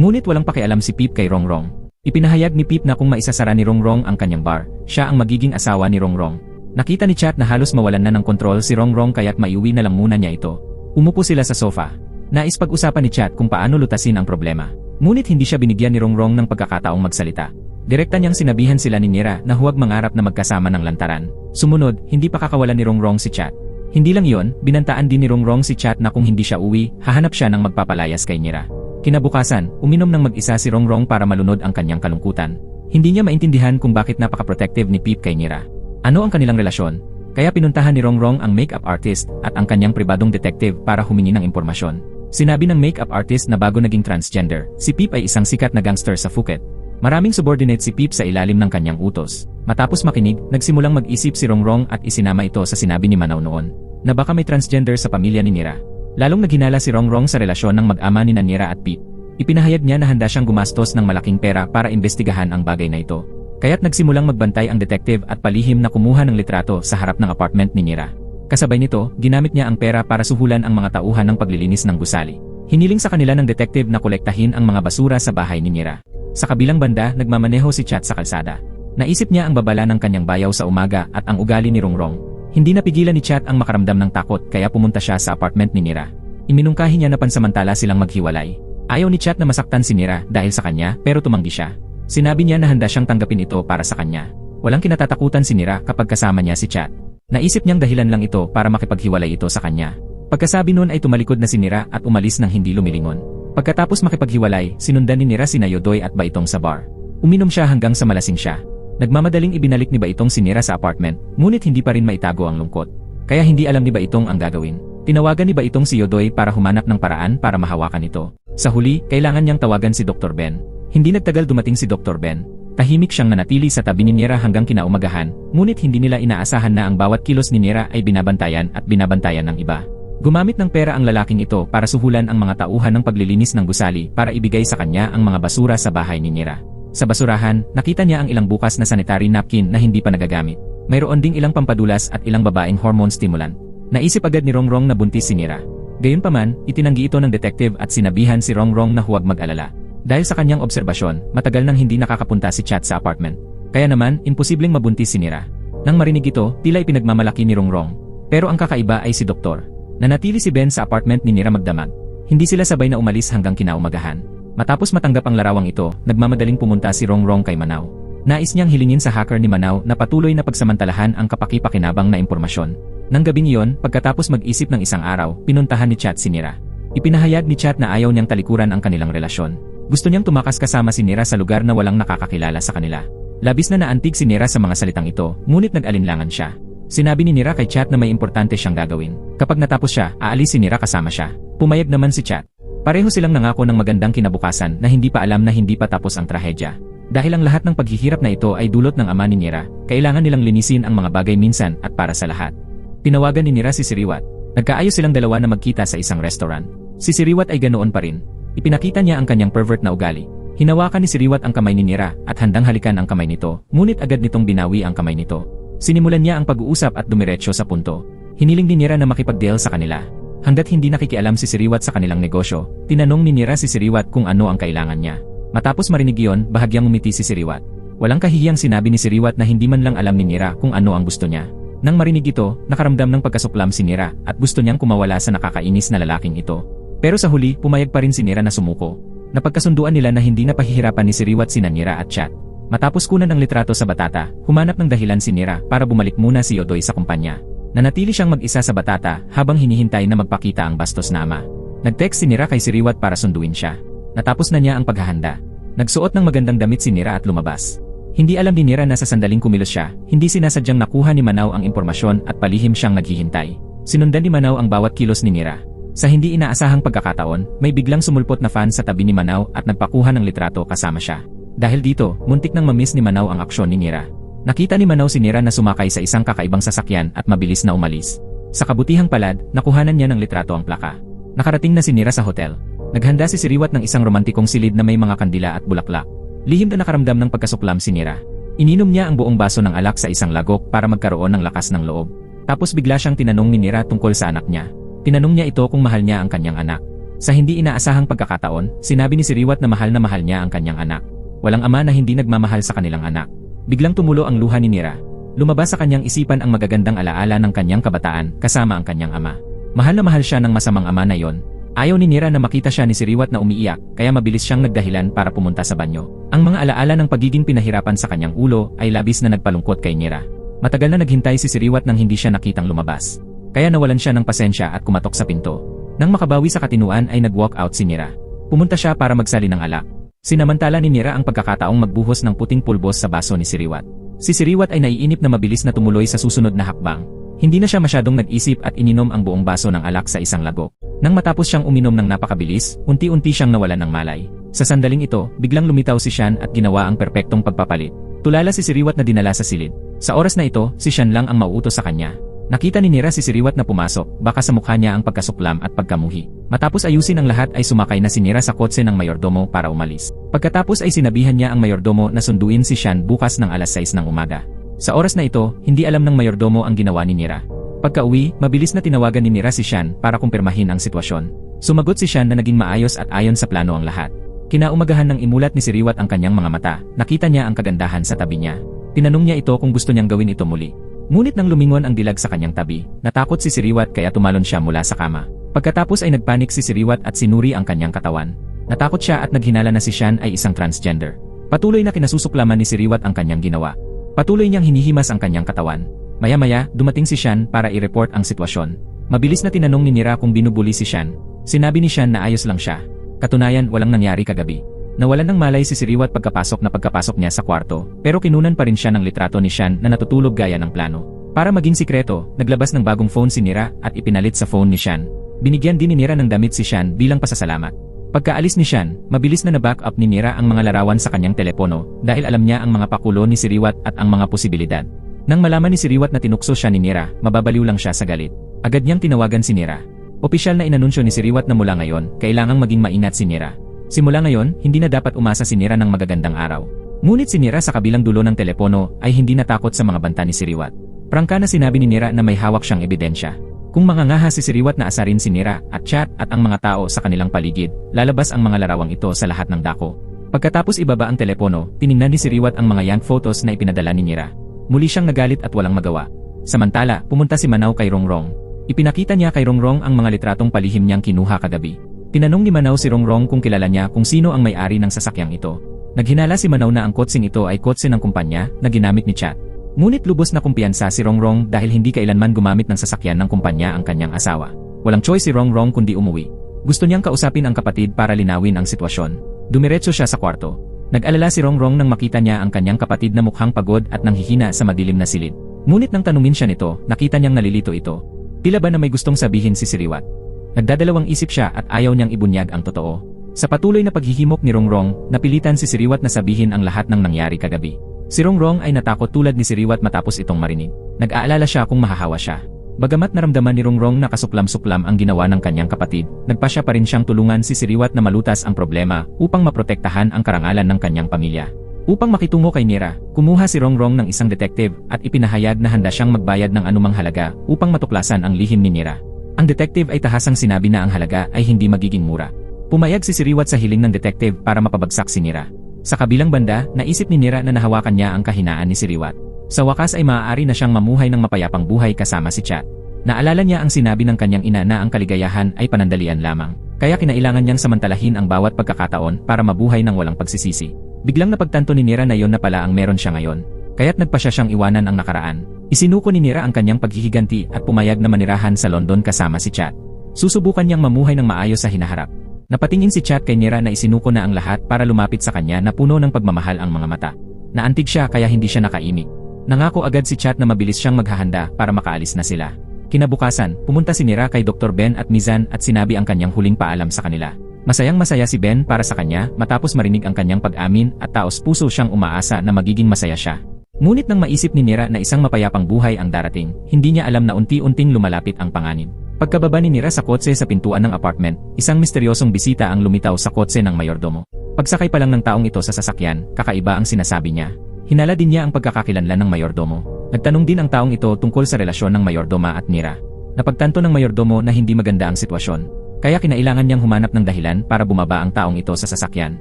Ngunit walang pakialam si Pip kay Rongrong. Ipinahayag ni Pip na kung maisasara ni Rongrong ang kanyang bar, siya ang magiging asawa ni Rongrong. Nakita ni Chat na halos mawalan na ng kontrol si Rongrong kaya't maiuwi na lang muna niya ito. Umupo sila sa sofa. Nais pag-usapan ni Chat kung paano lutasin ang problema. Ngunit hindi siya binigyan ni Rongrong ng pagkakataong magsalita. Direkta niyang sinabihan sila ni Nira na huwag mangarap na magkasama ng lantaran. Sumunod, hindi pa kakawalan ni Rongrong si Chat. Hindi lang yon, binantaan din ni Rongrong si Chat na kung hindi siya uwi, hahanap siya ng magpapalayas kay Nira. Kinabukasan, uminom ng mag-isa si Rongrong para malunod ang kanyang kalungkutan. Hindi niya maintindihan kung bakit napaka-protective ni Pip kay Nira. Ano ang kanilang relasyon? Kaya pinuntahan ni Rongrong ang makeup artist at ang kanyang pribadong detective para humingi ng impormasyon. Sinabi ng makeup artist na bago naging transgender, si Pip ay isang sikat na gangster sa Phuket. Maraming subordinate si Pip sa ilalim ng kanyang utos. Matapos makinig, nagsimulang mag-isip si Rongrong at isinama ito sa sinabi ni Manaw noon, na baka may transgender sa pamilya ni Nira. Lalong naghinala si Rongrong sa relasyon ng mag-ama ni Nira at Pip. Ipinahayag niya na handa siyang gumastos ng malaking pera para imbestigahan ang bagay na ito. Kaya't nagsimulang magbantay ang detective at palihim na kumuha ng litrato sa harap ng apartment ni Nira. Kasabay nito, ginamit niya ang pera para suhulan ang mga tauhan ng paglilinis ng gusali. Hiniling sa kanila ng detective na kolektahin ang mga basura sa bahay ni Nira. Sa kabilang banda, nagmamaneho si Chat sa kalsada. Naisip niya ang babala ng kanyang bayaw sa umaga at ang ugali ni Rongrong. Hindi napigilan ni Chat ang makaramdam ng takot kaya pumunta siya sa apartment ni Nira. Iminungkahi niya na pansamantala silang maghiwalay. Ayaw ni Chat na masaktan si Nira dahil sa kanya pero tumanggi siya. Sinabi niya na handa siyang tanggapin ito para sa kanya. Walang kinatatakutan si Nira kapag kasama niya si Chat. Naisip niyang dahilan lang ito para makipaghiwalay ito sa kanya. Pagkasabi nun ay tumalikod na si Nira at umalis nang hindi lumilingon. Pagkatapos makipaghiwalay, sinundan ni Nira sina Yodoy at Baitong sa bar. Uminom siya hanggang sa malasing siya. Nagmamadaling ibinalik ni Baitong si Nira sa apartment, ngunit hindi pa rin maitago ang lungkot. Kaya hindi alam ni Baitong ang gagawin. Tinawagan ni Baitong si Yodoy para humanap ng paraan para mahawakan ito. Sa huli, kailangan niyang tawagan si Dr. Ben. Hindi nagtagal dumating si Dr. Ben. Tahimik siyang nanatili sa tabi ni Nira hanggang kinaumagahan, ngunit hindi nila inaasahan na ang bawat kilos ni Nira ay binabantayan at binabantayan ng iba. Gumamit ng pera ang lalaking ito para suhulan ang mga tauhan ng paglilinis ng gusali para ibigay sa kanya ang mga basura sa bahay ni Nira. Sa basurahan, nakita niya ang ilang bukas na sanitary napkin na hindi pa nagagamit. Mayroon ding ilang pampadulas at ilang babaeng hormone stimulant. Naisip agad ni Rongrong na buntis si Nira. Gayunpaman, itinanggi ito ng detective at sinabihan si Rongrong na huwag mag-alala. Dahil sa kanyang obserbasyon, matagal nang hindi nakakapunta si Chat sa apartment. Kaya naman, imposibleng mabuntis si Nira. Nang marinig ito, tila ipinagmamalaki ni Rongrong. Pero ang kakaiba ay si Doktor. Nanatili si Ben sa apartment ni Nira magdamag. Hindi sila sabay na umalis hanggang kinaumagahan. Matapos matanggap ang larawang ito, nagmamadaling pumunta si Rongrong kay Manaw. Nais niyang hilingin sa hacker ni Manaw na patuloy na pagsamantalahan ang kapaki-pakinabang na impormasyon. Nang gabing iyon, pagkatapos mag-isip ng isang araw, pinuntahan ni Chat si Nira. Ipinahayag ni Chat na ayaw niyang talikuran ang kanilang relasyon. Gusto niyang tumakas kasama si Nira sa lugar na walang nakakakilala sa kanila. Labis na naantig si Nira sa mga salitang ito, ngunit nag-alinlangan siya. Sinabi ni Nira kay Chat na may importante siyang gagawin. Kapag natapos siya, aalis si Nira kasama siya. Pumayag naman si Chat. Pareho silang nangako ng magandang kinabukasan na hindi pa alam na hindi pa tapos ang trahedya. Dahil ang lahat ng paghihirap na ito ay dulot ng ama ni Nira, kailangan nilang linisin ang mga bagay minsan at para sa lahat. Tinawagan ni Nira si Siriwat. Nagkaayos silang dalawa na magkita sa isang restaurant. Si Siriwat ay ganoon pa rin. Ipinakita niya ang kanyang pervert na ugali. Hinawakan ni Siriwat ang kamay ni Nira at handang halikan ang kamay nito, ngunit agad nitong binawi ang kamay nito. Sinimulan niya ang pag-uusap at dumiretso sa punto. Hiniling ni Nira na makipag-deal sa kanila. Hanggat hindi nakikialam si Siriwat sa kanilang negosyo, tinanong ni Nira si Siriwat kung ano ang kailangan niya. Matapos marinig iyon, bahagyang umiti si Siriwat. Walang kahihiyang sinabi ni Siriwat na hindi man lang alam ni Nira kung ano ang gusto niya. Nang marinig ito, nakaramdam ng pagkasuklam si Nira at gusto niyang kumawala sa nakakainis na lalaking ito. Pero sa huli, pumayag pa rin si Nira na sumuko. Napagkasunduan nila na hindi na pahihirapan ni Siriwat sina Nira at Chat. Matapos kunan ng litrato sa Batata, humanap ng dahilan si Nira para bumalik muna si Yodoy sa kumpanya. Nanatili siyang mag-isa sa Batata habang hinihintay na magpakita ang bastos na ama. Nag-text si Nira kay Siriwat para sunduin siya. Natapos na niya ang paghahanda. Nagsuot ng magandang damit si Nira at lumabas. Hindi alam ni Nira na sa sandaling kumilos siya, hindi sinasadyang nakuha ni Manaw ang impormasyon at palihim siyang naghihintay. Sinundan ni Manaw ang bawat kilos ni Nira. Sa hindi inaasahang pagkakataon, may biglang sumulpot na fan sa tabi ni Manaw at nagpakuha ng litrato kasama siya. Dahil dito, muntik nang mamiss ni Manaw ang aksyon ni Nira. Nakita ni Manaw si Nira na sumakay sa isang kakaibang sasakyan at mabilis na umalis. Sa kabutihang palad, nakuhanan niya ng litrato ang plaka. Nakarating na si Nira sa hotel. Naghanda si Siriwat ng isang romantikong silid na may mga kandila at bulaklak. Lihim na nakaramdam ng pagkasuklam si Nira. Ininom niya ang buong baso ng alak sa isang lagok para magkaroon ng lakas ng loob. Tapos bigla siyang tinanong ni Nira tungkol sa anak niya. Tinanong niya ito kung mahal niya ang kanyang anak. Sa hindi inaasahang pagkakataon, sinabi ni Siriwat na mahal niya ang kanyang anak. Walang ama na hindi nagmamahal sa kanilang anak. Biglang tumulo ang luha ni Nira. Lumabas sa kanyang isipan ang magagandang alaala ng kanyang kabataan kasama ang kanyang ama. Mahal na mahal siya ng masamang ama na yon. Ayaw ni Nira na makita siya ni Siriwat na umiiyak, kaya mabilis siyang nagdahilan para pumunta sa banyo. Ang mga alaala ng pagiging pinahirapan sa kanyang ulo ay labis na nagpalungkot kay Nira. Matagal na naghintay si Siriwat nang hindi siya nakitang lumabas. Kaya nawalan siya ng pasensya at kumatok sa pinto. Nang makabawi sa katinuan ay nag-walk out si Nira. Pumunta siya para magsali ng alak. Sinamantala ni Nira ang pagkakataong magbuhos ng puting pulbos sa baso ni Siriwat. Si Siriwat ay naiinip na mabilis na tumuloy sa susunod na hakbang. Hindi na siya masyadong nag-isip at ininom ang buong baso ng alak sa isang lagok. Nang matapos siyang uminom ng napakabilis, unti-unti siyang nawalan ng malay. Sa sandaling ito, biglang lumitaw si Sian at ginawa ang perpektong pagpapalit. Tulala si Siriwat na dinala sa silid. Sa oras na ito, si Sian lang ang mauutos sa kanya. Nakita ni Nira si Siriwat na pumasok, baka sa mukha niya ang pagkasuklam at pagkamuhi. Matapos ayusin ang lahat ay sumakay na si Nira sa kotse ng mayordomo para umalis. Pagkatapos ay sinabihan niya ang mayordomo na sunduin si Sian bukas ng alas 6 ng umaga. Sa oras na ito, hindi alam ng mayordomo ang ginawa ni Nira. Pagka-uwi, mabilis na tinawagan ni Nira si Sian para kumpirmahin ang sitwasyon. Sumagot si Sian na naging maayos at ayon sa plano ang lahat. Kinaumagahan nang imulat ni Siriwat ang kanyang mga mata, nakita niya ang kagandahan sa tabi niya. Tinanong niya ito kung gusto niyang gawin ito muli. Ngunit nang lumingon ang dilag sa kanyang tabi, natakot si Siriwat kaya tumalon siya mula sa kama. Pagkatapos ay nagpanik si Siriwat at sinuri ang kanyang katawan. Natakot siya at naghinala na si Sian ay isang transgender. Patuloy na kinasusuklaman ni Siriwat ang kanyang ginawa. Patuloy niyang hinihimas ang kanyang katawan. Maya-maya, dumating si Sian para i-report ang sitwasyon. Mabilis na tinanong ni Nira kung binubuli si Sian. Sinabi ni Sian na ayos lang siya. Katunayan, walang nangyari kagabi. Nawalan ng malay si Siriwat pagkapasok niya sa kwarto, pero kinunan pa rin siya ng litrato ni Sian na natutulog gaya ng plano. Para maging sikreto, naglabas ng bagong phone si Nira at ipinalit sa phone ni Sian. Binigyan din ni Nira ng damit si Sian bilang pasasalamat. Pagkaalis ni Sian, mabilis na na-back up ni Nira ang mga larawan sa kanyang telepono dahil alam niya ang mga pakulo ni Siriwat at ang mga posibilidad. Nang malaman ni Siriwat na tinukso siya ni Nira, mababaliw lang siya sa galit. Agad niyang tinawagan si Nira. Opisyal na inanunsyo ni Siriwat na mula ngayon, kailangang maging maingat si Nira. Simula ngayon, hindi na dapat umasa si Nira ng magagandang araw. Ngunit si Nira sa kabilang dulo ng telepono ay hindi natakot sa mga banta ni Siriwat. Prangka na sinabi ni Nira na may hawak siyang ebidensya. Kung mangangaha si Siriwat na asarin si Nira at chat at ang mga tao sa kanilang paligid, lalabas ang mga larawang ito sa lahat ng dako. Pagkatapos ibaba ang telepono, tiningnan ni Siriwat ang mga young photos na ipinadala ni Nira. Muli siyang nagalit at walang magawa. Samantala, pumunta si Manaw kay Rongrong. Ipinakita niya kay Rongrong ang mga litratong palihim niyang kinuha kagabi. Tinanong ni Manaw si Rongrong kung kilala niya kung sino ang may-ari ng sasakyang ito. Naghinala si Manaw na ang kotseng ito ay kotse ng kumpanya na ginamit ni Chat. Ngunit lubos na kumpiyansa si Rongrong dahil hindi kailanman gumamit ng sasakyan ng kumpanya ang kanyang asawa. Walang choice si Rongrong kundi umuwi. Gusto niyang kausapin ang kapatid para linawin ang sitwasyon. Dumiretso siya sa kwarto. Nag-alala si Rongrong nang makita niya ang kanyang kapatid na mukhang pagod at nanghihina sa madilim na silid. Ngunit nang tanungin siya nito, nakita niyang nalilito ito. Tila ba na may gustong sabihin si Siriwat? Nagdadalawang isip siya at ayaw niyang ibunyag ang totoo. Sa patuloy na paghihimok ni Rongrong, napilitan si Siriwat na sabihin ang lahat ng nangyari kagabi. Si Rongrong ay natakot tulad ni Siriwat matapos itong marinig. Nag-aalala siya kung mahahawa siya. Bagamat naramdaman ni Rongrong na kasuklam-suklam ang ginawa ng kanyang kapatid, nagpasya pa rin siyang tulungan si Siriwat na malutas ang problema upang maprotektahan ang karangalan ng kanyang pamilya. Upang makitungo kay Nira, kumuha si Rongrong ng isang detective at ipinahayag na handa siyang magbayad ng anumang halaga upang matuklasan ang lihim ni Nira. Ang detective ay tahasang sinabi na ang halaga ay hindi magiging mura. Pumayag si Siriwat sa hiling ng detective para mapabagsak si Nira. Sa kabilang banda, naisip ni Nira na nahawakan niya ang kahinaan ni Siriwat. Sa wakas ay maaari na siyang mamuhay ng mapayapang buhay kasama si Chat. Naalala niya ang sinabi ng kanyang ina na ang kaligayahan ay panandalian lamang. Kaya kinailangan niyang samantalahin ang bawat pagkakataon para mabuhay ng walang pagsisisi. Biglang napagtanto ni Nira na yon na pala ang meron siya ngayon. Kaya't nagpasya siyang iwanan ang nakaraan. Isinuko ni Nira ang kanyang paghihiganti at pumayag na manirahan sa London kasama si Chat. Susubukan niyang mamuhay ng maayos sa hinaharap. Napatingin si Chat kay Nira na isinuko na ang lahat para lumapit sa kanya na puno ng pagmamahal ang mga mata. Naantig siya kaya hindi siya nakaimik. Nangako agad si Chat na mabilis siyang maghahanda para makaalis na sila. Kinabukasan, pumunta si Nira kay Dr. Ben at Mizan at sinabi ang kanyang huling paalam sa kanila. Masayang-masaya si Ben para sa kanya matapos marinig ang kanyang pag-amin at taos-puso siyang umaasa na magiging masaya siya. Ngunit nang maisip ni Nira na isang mapayapang buhay ang darating, hindi niya alam na unti-unting lumalapit ang panganib. Pagkababa ni Nira sa kotse sa pintuan ng apartment, isang misteryosong bisita ang lumitaw sa kotse ng mayordomo. Pagsakay pa lang ng taong ito sa sasakyan, kakaiba ang sinasabi niya. Hinala din niya ang pagkakakilanlan ng mayordomo. Nagtanong din ang taong ito tungkol sa relasyon ng mayordoma at Nira. Napagtanto ng mayordomo na hindi maganda ang sitwasyon. Kaya kinailangan niyang humanap ng dahilan para bumaba ang taong ito sa sasakyan.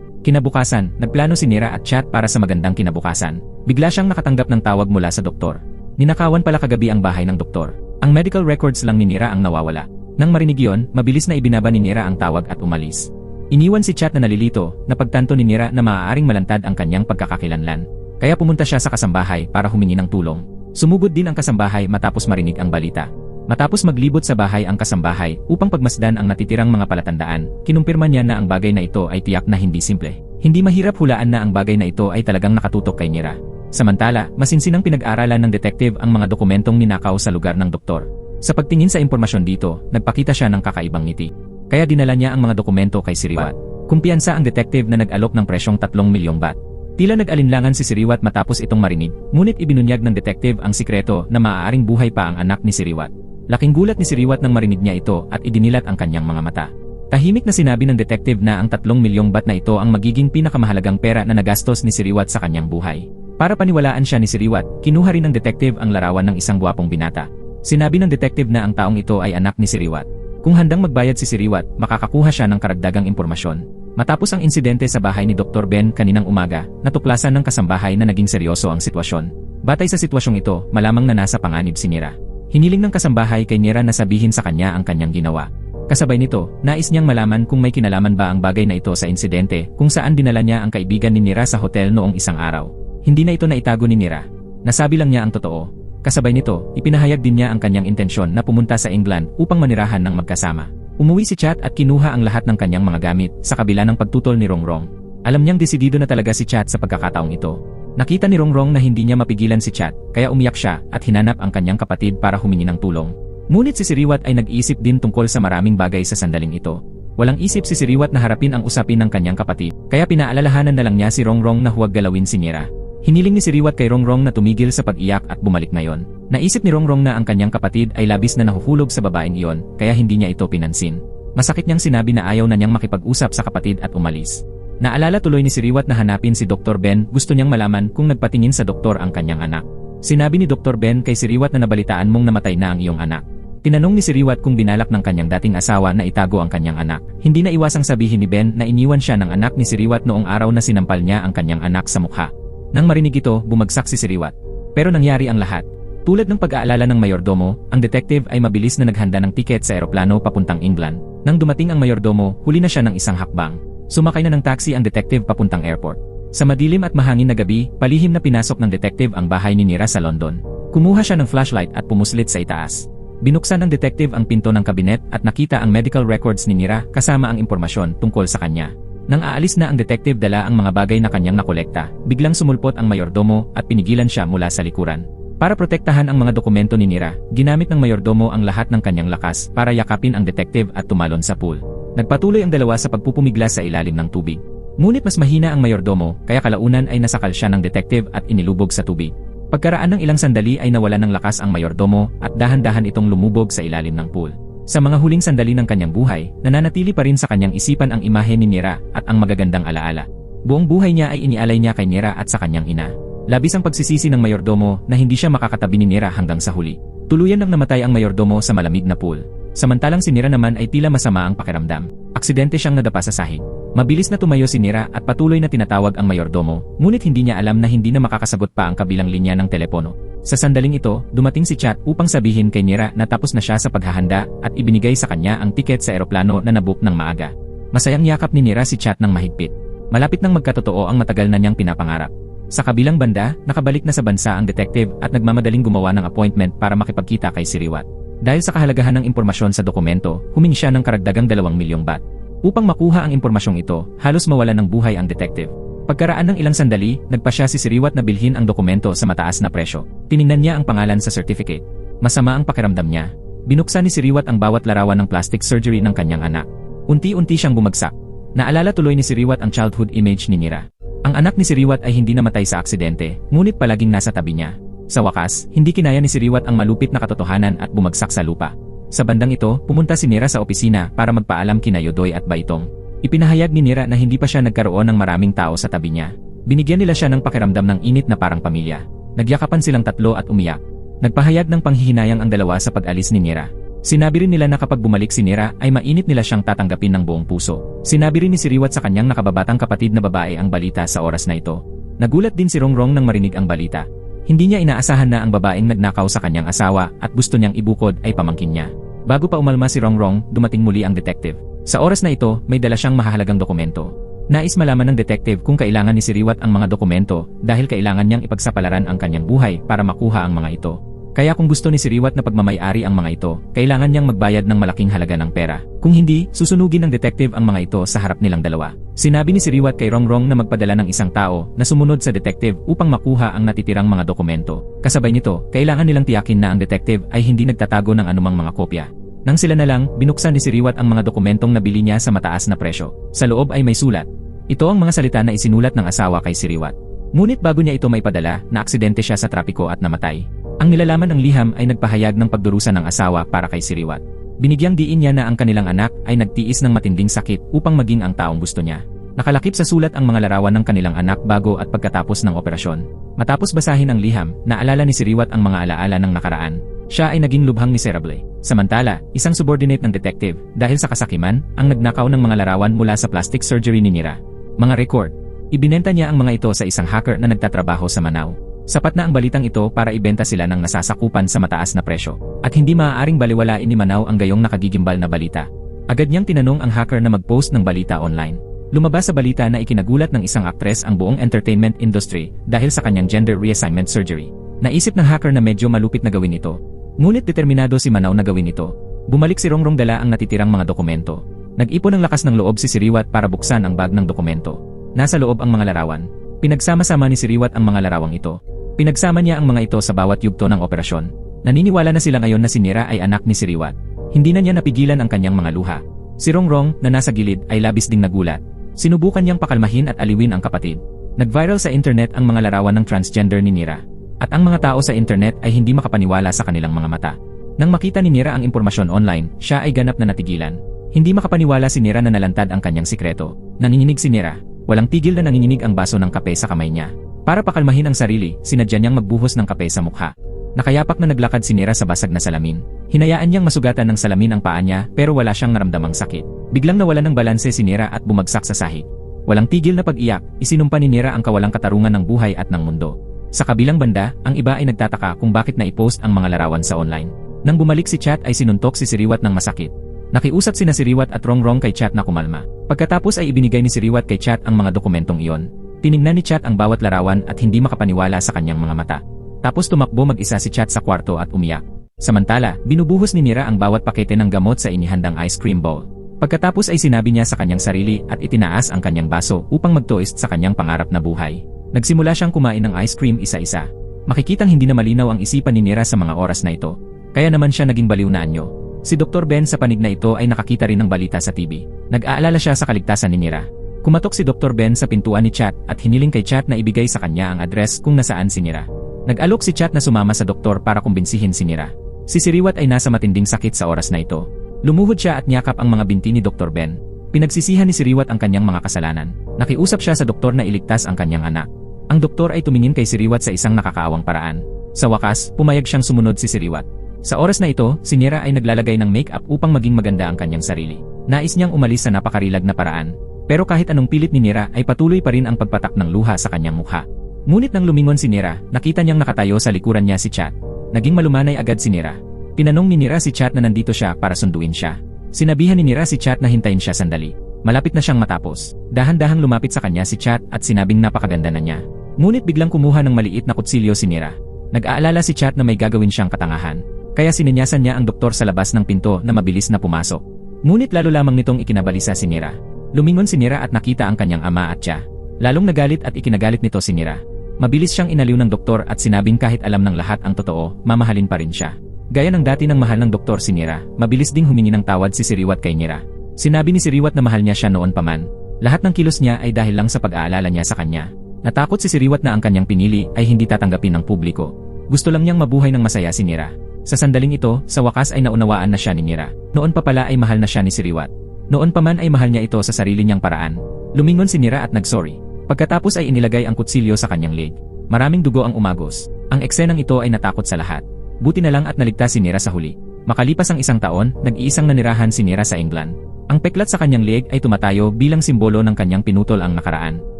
Kinabukasan, nagplano si Nira at Chat para sa magandang kinabukasan. Bigla siyang nakatanggap ng tawag mula sa doktor. Ninakawan pala kagabi ang bahay ng doktor. Ang medical records lang ni Nira ang nawawala. Nang marinig iyon, mabilis na ibinaba ni Nira ang tawag at umalis. Iniwan si Chat na nalilito, napagtanto ni Nira na maaaring malantad ang kanyang pagkakakilanlan. Kaya pumunta siya sa kasambahay para humingi ng tulong. Sumugod din ang kasambahay matapos marinig ang balita. Matapos maglibot sa bahay ang kasambahay upang pagmasdan ang natitirang mga palatandaan, kinumpirma niya na ang bagay na ito ay tiyak na hindi simple. Hindi mahirap hulaan na ang bagay na ito ay talagang nakatutok kay Nira. Samantala, masinsinang pinag-aralan ng detective ang mga dokumentong ninakaw sa lugar ng doktor. Sa pagtingin sa impormasyon dito, nagpakita siya ng kakaibang ngiti. Kaya dinala niya ang mga dokumento kay Siriwat. Kumpiyansa ang detective na nag-alok ng presyong 3 milyong baht. Tila nag-alinlangan si Siriwat matapos itong marinig, ngunit ibinunyag ng detective ang sikreto na maaaring buhay pa ang anak ni Siriwat. Laking gulat ni Siriwat nang marinig niya ito at idinilat ang kanyang mga mata. Tahimik na sinabi ng detective na ang 3 milyong baht na ito ang magiging pinakamahalagang pera na nagastos ni Siriwat sa kanyang buhay. Para paniwalaan siya ni Siriwat, kinuha rin ng detective ang larawan ng isang gwapong binata. Sinabi ng detective na ang taong ito ay anak ni Siriwat. Kung handang magbayad si Siriwat, makakakuha siya ng karagdagang impormasyon. Matapos ang insidente sa bahay ni Dr. Ben kaninang umaga, natuklasan ng kasambahay na naging seryoso ang sitwasyon. Batay sa sitwasyong ito, malamang na nasa panganib si Nira. Hiniling ng kasambahay kay Nira na sabihin sa kanya ang kanyang ginawa. Kasabay nito, nais niyang malaman kung may kinalaman ba ang bagay na ito sa insidente kung saan dinala niya ang kaibigan ni Nira sa hotel noong isang araw. Hindi na ito naitago ni Nira. Nasabi lang niya ang totoo. Kasabay nito, ipinahayag din niya ang kanyang intensyon na pumunta sa England upang manirahan ng magkasama. Umuwi si Chat at kinuha ang lahat ng kanyang mga gamit sa kabila ng pagtutol ni Rongrong. Alam niyang desidido na talaga si Chat sa pagkakataong ito. Nakita ni Rongrong na hindi niya mapigilan si Chat, kaya umiyak siya at hinanap ang kanyang kapatid para humingi ng tulong. Ngunit si Siriwat ay nag-iisip din tungkol sa maraming bagay sa sandaling ito. Walang isip si Siriwat na harapin ang usapin ng kanyang kapatid, kaya pinaalalahanan na lang niya si Rongrong na huwag galawin si Nira. Hiniling ni Siriwat kay Rongrong na tumigil sa pag-iyak at bumalik ngayon. Naisip ni Rongrong na ang kanyang kapatid ay labis na nahuhulog sa babaeng iyon, kaya hindi niya ito pinansin. Masakit niyang sinabi na ayaw na niyang makipag-usap sa kapatid at umalis. Naalala tuloy ni Siriwat na hanapin si Dr. Ben, gusto niyang malaman kung nagpatingin sa doktor ang kanyang anak. Sinabi ni Dr. Ben kay Siriwat na nabalitaan mong namatay na ang iyong anak. Tinanong ni Siriwat kung binalak ng kanyang dating asawa na itago ang kanyang anak. Hindi na iwasang sabihin ni Ben na iniwan siya ng anak ni Siriwat noong araw na sinampal niya ang kanyang anak sa mukha. Nang marinig ito, bumagsak si Siriwat. Pero nangyari ang lahat. Tulad ng pag-aalala ng mayordomo, ang detective ay mabilis na naghanda ng tiket sa eroplano papuntang England. Nang dumating ang mayordomo, huli na siya ng isang hakbang. Sumakay na ng taxi ang detective papuntang airport. Sa madilim at mahangin na gabi, palihim na pinasok ng detective ang bahay ni Nira sa London. Kumuha siya ng flashlight at pumuslit sa itaas. Binuksan ng detective ang pinto ng kabinet at nakita ang medical records ni Nira kasama ang impormasyon tungkol sa kanya. Nang aalis na ang detective dala ang mga bagay na kanyang nakolekta, biglang sumulpot ang mayordomo at pinigilan siya mula sa likuran. Para protektahan ang mga dokumento ni Nira, ginamit ng mayordomo ang lahat ng kanyang lakas para yakapin ang detective at tumalon sa pool. Nagpatuloy ang dalawa sa pagpupumigla sa ilalim ng tubig. Ngunit mas mahina ang mayordomo, kaya kalaunan ay nasakal siya ng detective at inilubog sa tubig. Pagkaraan ng ilang sandali ay nawala ng lakas ang mayordomo at dahan-dahan itong lumubog sa ilalim ng pool. Sa mga huling sandali ng kanyang buhay, nananatili pa rin sa kanyang isipan ang imahe ni Nira at ang magagandang alaala. Buong buhay niya ay inialay niya kay Nira at sa kanyang ina. Labis ang pagsisisi ng mayordomo na hindi siya makakatabi ni Nira hanggang sa huli. Tuluyan nang namatay ang mayordomo sa malamig na pool. Samantalang si Nira naman ay tila masama ang pakiramdam. Aksidente siyang nadapa sa sahig. Mabilis na tumayo si Nira at patuloy na tinatawag ang mayordomo, ngunit hindi niya alam na hindi na makakasagot pa ang kabilang linya ng telepono. Sa sandaling ito, dumating si Chat upang sabihin kay Nira na tapos na siya sa paghahanda at ibinigay sa kanya ang tiket sa eroplano na nabook ng maaga. Masayang yakap ni Nira si Chat ng mahigpit. Malapit nang magkatotoo ang matagal na niyang pinapangarap. Sa kabilang banda, nakabalik na sa bansa ang detective at nagmamadaling gumawa ng appointment para makipagkita kay Siriwat. Dahil sa kahalagahan ng impormasyon sa dokumento, humingi siya ng karagdagang 2 milyong baht. Upang makuha ang impormasyong ito, halos mawalan ng buhay ang detective. Pagkaraan ng ilang sandali, nagpasya si Siriwat na bilhin ang dokumento sa mataas na presyo. Tiningnan niya ang pangalan sa certificate. Masama ang pakiramdam niya. Binuksan ni Siriwat ang bawat larawan ng plastic surgery ng kanyang anak. Unti-unti siyang bumagsak. Naalala tuloy ni Siriwat ang childhood image ni Nira. Ang anak ni Siriwat ay hindi namatay sa aksidente, ngunit palaging nasa tabi niya. Sa wakas, hindi kinaya ni Siriwat ang malupit na katotohanan at bumagsak sa lupa. Sa bandang ito, pumunta si Nira sa opisina para magpaalam kina Yodoy at Baitong. Ipinahayag ni Nira na hindi pa siya nagkaroon ng maraming tao sa tabi niya. Binigyan nila siya ng pakiramdam ng init na parang pamilya. Nagyakapan silang tatlo at umiyak. Nagpahayag ng panghihinayang ang dalawa sa pag-alis ni Nira. Sinabi rin nila na kapag bumalik si Nira ay mainit nila siyang tatanggapin ng buong puso. Sinabi rin ni Siriwat sa kanyang nakababatang kapatid na babae ang balita sa oras na ito. Nagulat din si Rongrong nang marinig ang balita. Hindi niya inaasahan na ang babaeng nagnakaw sa kanyang asawa at gusto niyang ibukod ay pamangkin niya. Bago pa umalma si Rongrong, dumating muli ang detective. Sa oras na ito, may dala siyang mahahalagang dokumento. Nais malaman ng detective kung kailangan ni Siriwat ang mga dokumento dahil kailangan niyang ipagsapalaran ang kanyang buhay para makuha ang mga ito. Kaya kung gusto ni Siriwat na pagmamay-ari ang mga ito, kailangan niyang magbayad ng malaking halaga ng pera. Kung hindi, susunugin ng detective ang mga ito sa harap nilang dalawa. Sinabi ni Siriwat kay Rongrong na magpadala ng isang tao na sumunod sa detective upang makuha ang natitirang mga dokumento. Kasabay nito, kailangan nilang tiyakin na ang detective ay hindi nagtatago ng anumang mga kopya. Nang sila na lang, binuksan ni Siriwat ang mga dokumentong nabili niya sa mataas na presyo. Sa loob ay may sulat. Ito ang mga salita na isinulat ng asawa kay Siriwat. Ngunit bago niya ito maipadala, na aksidente siya sa trapiko at namatay. Ang nilalaman ng liham ay nagpahayag ng pagdurusa ng asawa para kay Siriwat. Binigyang diin niya na ang kanilang anak ay nagtiis ng matinding sakit upang maging ang taong gusto niya. Nakalakip sa sulat ang mga larawan ng kanilang anak bago at pagkatapos ng operasyon. Matapos basahin ang liham, naalala ni Siriwat ang mga alaala ng nakaraan. Siya ay naging lubhang miserable. Samantala, isang subordinate ng detective, dahil sa kasakiman, ang nagnakaw ng mga larawan mula sa plastic surgery ni Nira. Mga record. Ibinenta niya ang mga ito sa isang hacker na nagtatrabaho sa Manau. Sapat na ang balitang ito para ibenta sila ng nasasakupan sa mataas na presyo. At hindi maaaring baliwalain ni Manau ang gayong nakagigimbal na balita. Agad niyang tinanong ang hacker na mag-post ng balita online. Lumabas sa balita na ikinagulat ng isang aktres ang buong entertainment industry dahil sa kanyang gender reassignment surgery. Naisip ng hacker na medyo malupit na gawin ito. Ngunit determinado si Manau na gawin ito. Bumalik si Rongrong dala ang natitirang mga dokumento. Nag-ipon ng lakas ng loob si Siriwat para buksan ang bag ng dokumento. Nasa loob ang mga larawan. Pinagsama-sama ni Siriwat ang mga larawang ito. Pinagsama niya ang mga ito sa bawat yugto ng operasyon. Naniniwala na sila ngayon na si Nira ay anak ni Siriwat. Hindi na niya napigilan ang kanyang mga luha. Si Rongrong, na nasa gilid, ay labis ding nagulat. Sinubukan niyang pakalmahin at aliwin ang kapatid. Nag-viral sa internet ang mga larawan ng transgender ni Nira. At ang mga tao sa internet ay hindi makapaniwala sa kanilang mga mata. Nang makita ni Nira ang impormasyon online, siya ay ganap na natigilan. Hindi makapaniwala si Nira na nalantad ang kanyang sikreto. Nanginginig si Nira. Walang tigil na nanginginig ang baso ng kape sa kamay niya. Para pakalmahin ang sarili, sinadya niyang magbuhos ng kape sa mukha. Nakayapak na naglakad si Nira sa basag na salamin. Hinayaan niyang masugatan ng salamin ang paa niya pero wala siyang naramdamang sakit. Biglang nawalan ng balanse si Nira at bumagsak sa sahig. Walang tigil na pag-iyak, isinumpa ni Nira ang kawalang katarungan ng buhay at ng mundo. Sa kabilang banda, ang iba ay nagtataka kung bakit na-post ang mga larawan sa online. Nang bumalik si Chat ay sinuntok si Siriwat ng masakit. Nakiusap sina Siriwat at Rongrong kay Chat na kumalma. Pagkatapos ay ibinigay ni Siriwat kay Chat ang mga dokumentong iyon. Tiningnan ni Chat ang bawat larawan at hindi makapaniwala sa kanyang mga mata. Tapos tumakbo mag-isa si Chat sa kwarto at umiyak. Samantala, binubuhos ni Nira ang bawat pakete ng gamot sa inihandang ice cream bowl. Pagkatapos ay sinabi niya sa kanyang sarili at itinaas ang kanyang baso upang mag-toast sa kanyang pangarap na buhay. Nagsimula siyang kumain ng ice cream isa-isa. Makikitang hindi na malinaw ang isipan ni Nira sa mga oras na ito. Kaya naman siya naging baliw na anyo. Si Dr. Ben sa panig na ito ay nakakita rin ng balita sa TV. Nag-aalala siya sa kaligtasan ni Nira. Kumatok si Dr. Ben sa pintuan ni Chat at hiniling kay Chat na ibigay sa kanya ang address kung nasaan si Nira. Nag-alok si Chat na sumama sa doktor para kumbinsihin si Nira. Si Siriwat ay nasa matinding sakit sa oras na ito. Lumuhod siya at niyakap ang mga binti ni Dr. Ben. Pinagsisihan ni Siriwat ang kanyang mga kasalanan. Nakiusap siya sa doktor na iligtas ang kanyang anak. Ang doktor ay tumingin kay Siriwat sa isang nakakaawang paraan. Sa wakas, pumayag siyang sumunod si Siriwat. Sa oras na ito, si Nira ay naglalagay ng make-up upang maging maganda ang kanyang sarili. Nais niyang umalis sa napakarilag na paraan. Pero kahit anong pilit ni Nira ay patuloy pa rin ang pagpatak ng luha sa kanyang mukha. Ngunit nang lumingon si Nira, nakita niyang nakatayo sa likuran niya si Chat. Naging malumanay agad si Nira. Tinanong ni Nira si Chat na nandito siya para sunduin siya. Sinabihan ni Nira si Chat na hintayin siya sandali. Malapit na siyang matapos. Dahan-dahang lumapit sa kanya si Chat at sinabing napakaganda na niya. Ngunit biglang kumuha ng maliit na kutsilyo si Nira. Nag-aalala si Chat na may gagawin siyang katangahan. Kaya sininyasan niya ang doktor sa labas ng pinto na mabilis na pumasok. Ngunit lalo lamang nitong ikinabalisa si Nira. Lumingon si Nira at nakita ang kanyang ama at tiya. Lalong nagalit at ikinagalit nito si Nira. Mabilis siyang inaliw ng doktor at sinabing kahit alam ng lahat ang totoo, mamahalin pa rin siya. Gaya ng dati ng mahal ng doktor si Nira, mabilis ding humingi ng tawad si Siriwat kay Nira. Sinabi ni Siriwat na mahal niya siya noon pa man. Lahat ng kilos niya ay dahil lang sa pag-aalala niya sa kanya. Natakot si Siriwat na ang kanyang pinili ay hindi tatanggapin ng publiko. Gusto lang niyang mabuhay ng masaya si Nira. Sa sandaling ito, sa wakas ay naunawaan na siya ni Nira. Noon pa pala ay mahal na siya ni Siriwat. Noon pa man ay mahal niya ito sa sarili niyang paraan. Lumingon si Nira at nagsorry. Pagkatapos ay inilagay ang kutsilyo sa kanyang leg. Maraming dugo ang umagos. Ang eksenang ito ay natakot sa lahat. Buti na lang at naligtas si Nira sa huli. Makalipas ang 1 taon, nag-iisang nanirahan si Nira sa England. Ang peklat sa kanyang leg ay tumatayo bilang simbolo ng kanyang pinutol ang nakaraan.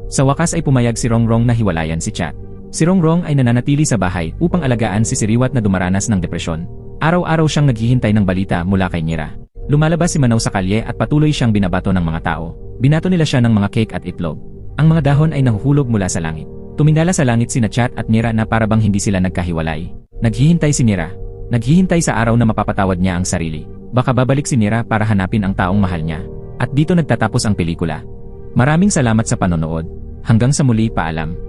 Sa wakas ay pumayag si Rongrong na hiwalayan si Chat. Si Rongrong ay nananatili sa bahay upang alagaan si Siriwat na dumaranas ng depresyon. Araw-araw siyang naghihintay ng balita mula kay Nira. Lumalabas si Manaw sa kalye at patuloy siyang binabato ng mga tao. Binato nila siya ng mga cake at itlog. Ang mga dahon ay nahuhulog mula sa langit. Tumingala sa langit sina Chat at Nira na parabang hindi sila nagkahiwalay. Naghihintay si Nira. Naghihintay sa araw na mapapatawad niya ang sarili. Baka babalik si Nira para hanapin ang taong mahal niya. At dito nagtatapos ang pelikula. Maraming salamat sa panonood. Hanggang sa muli, paalam.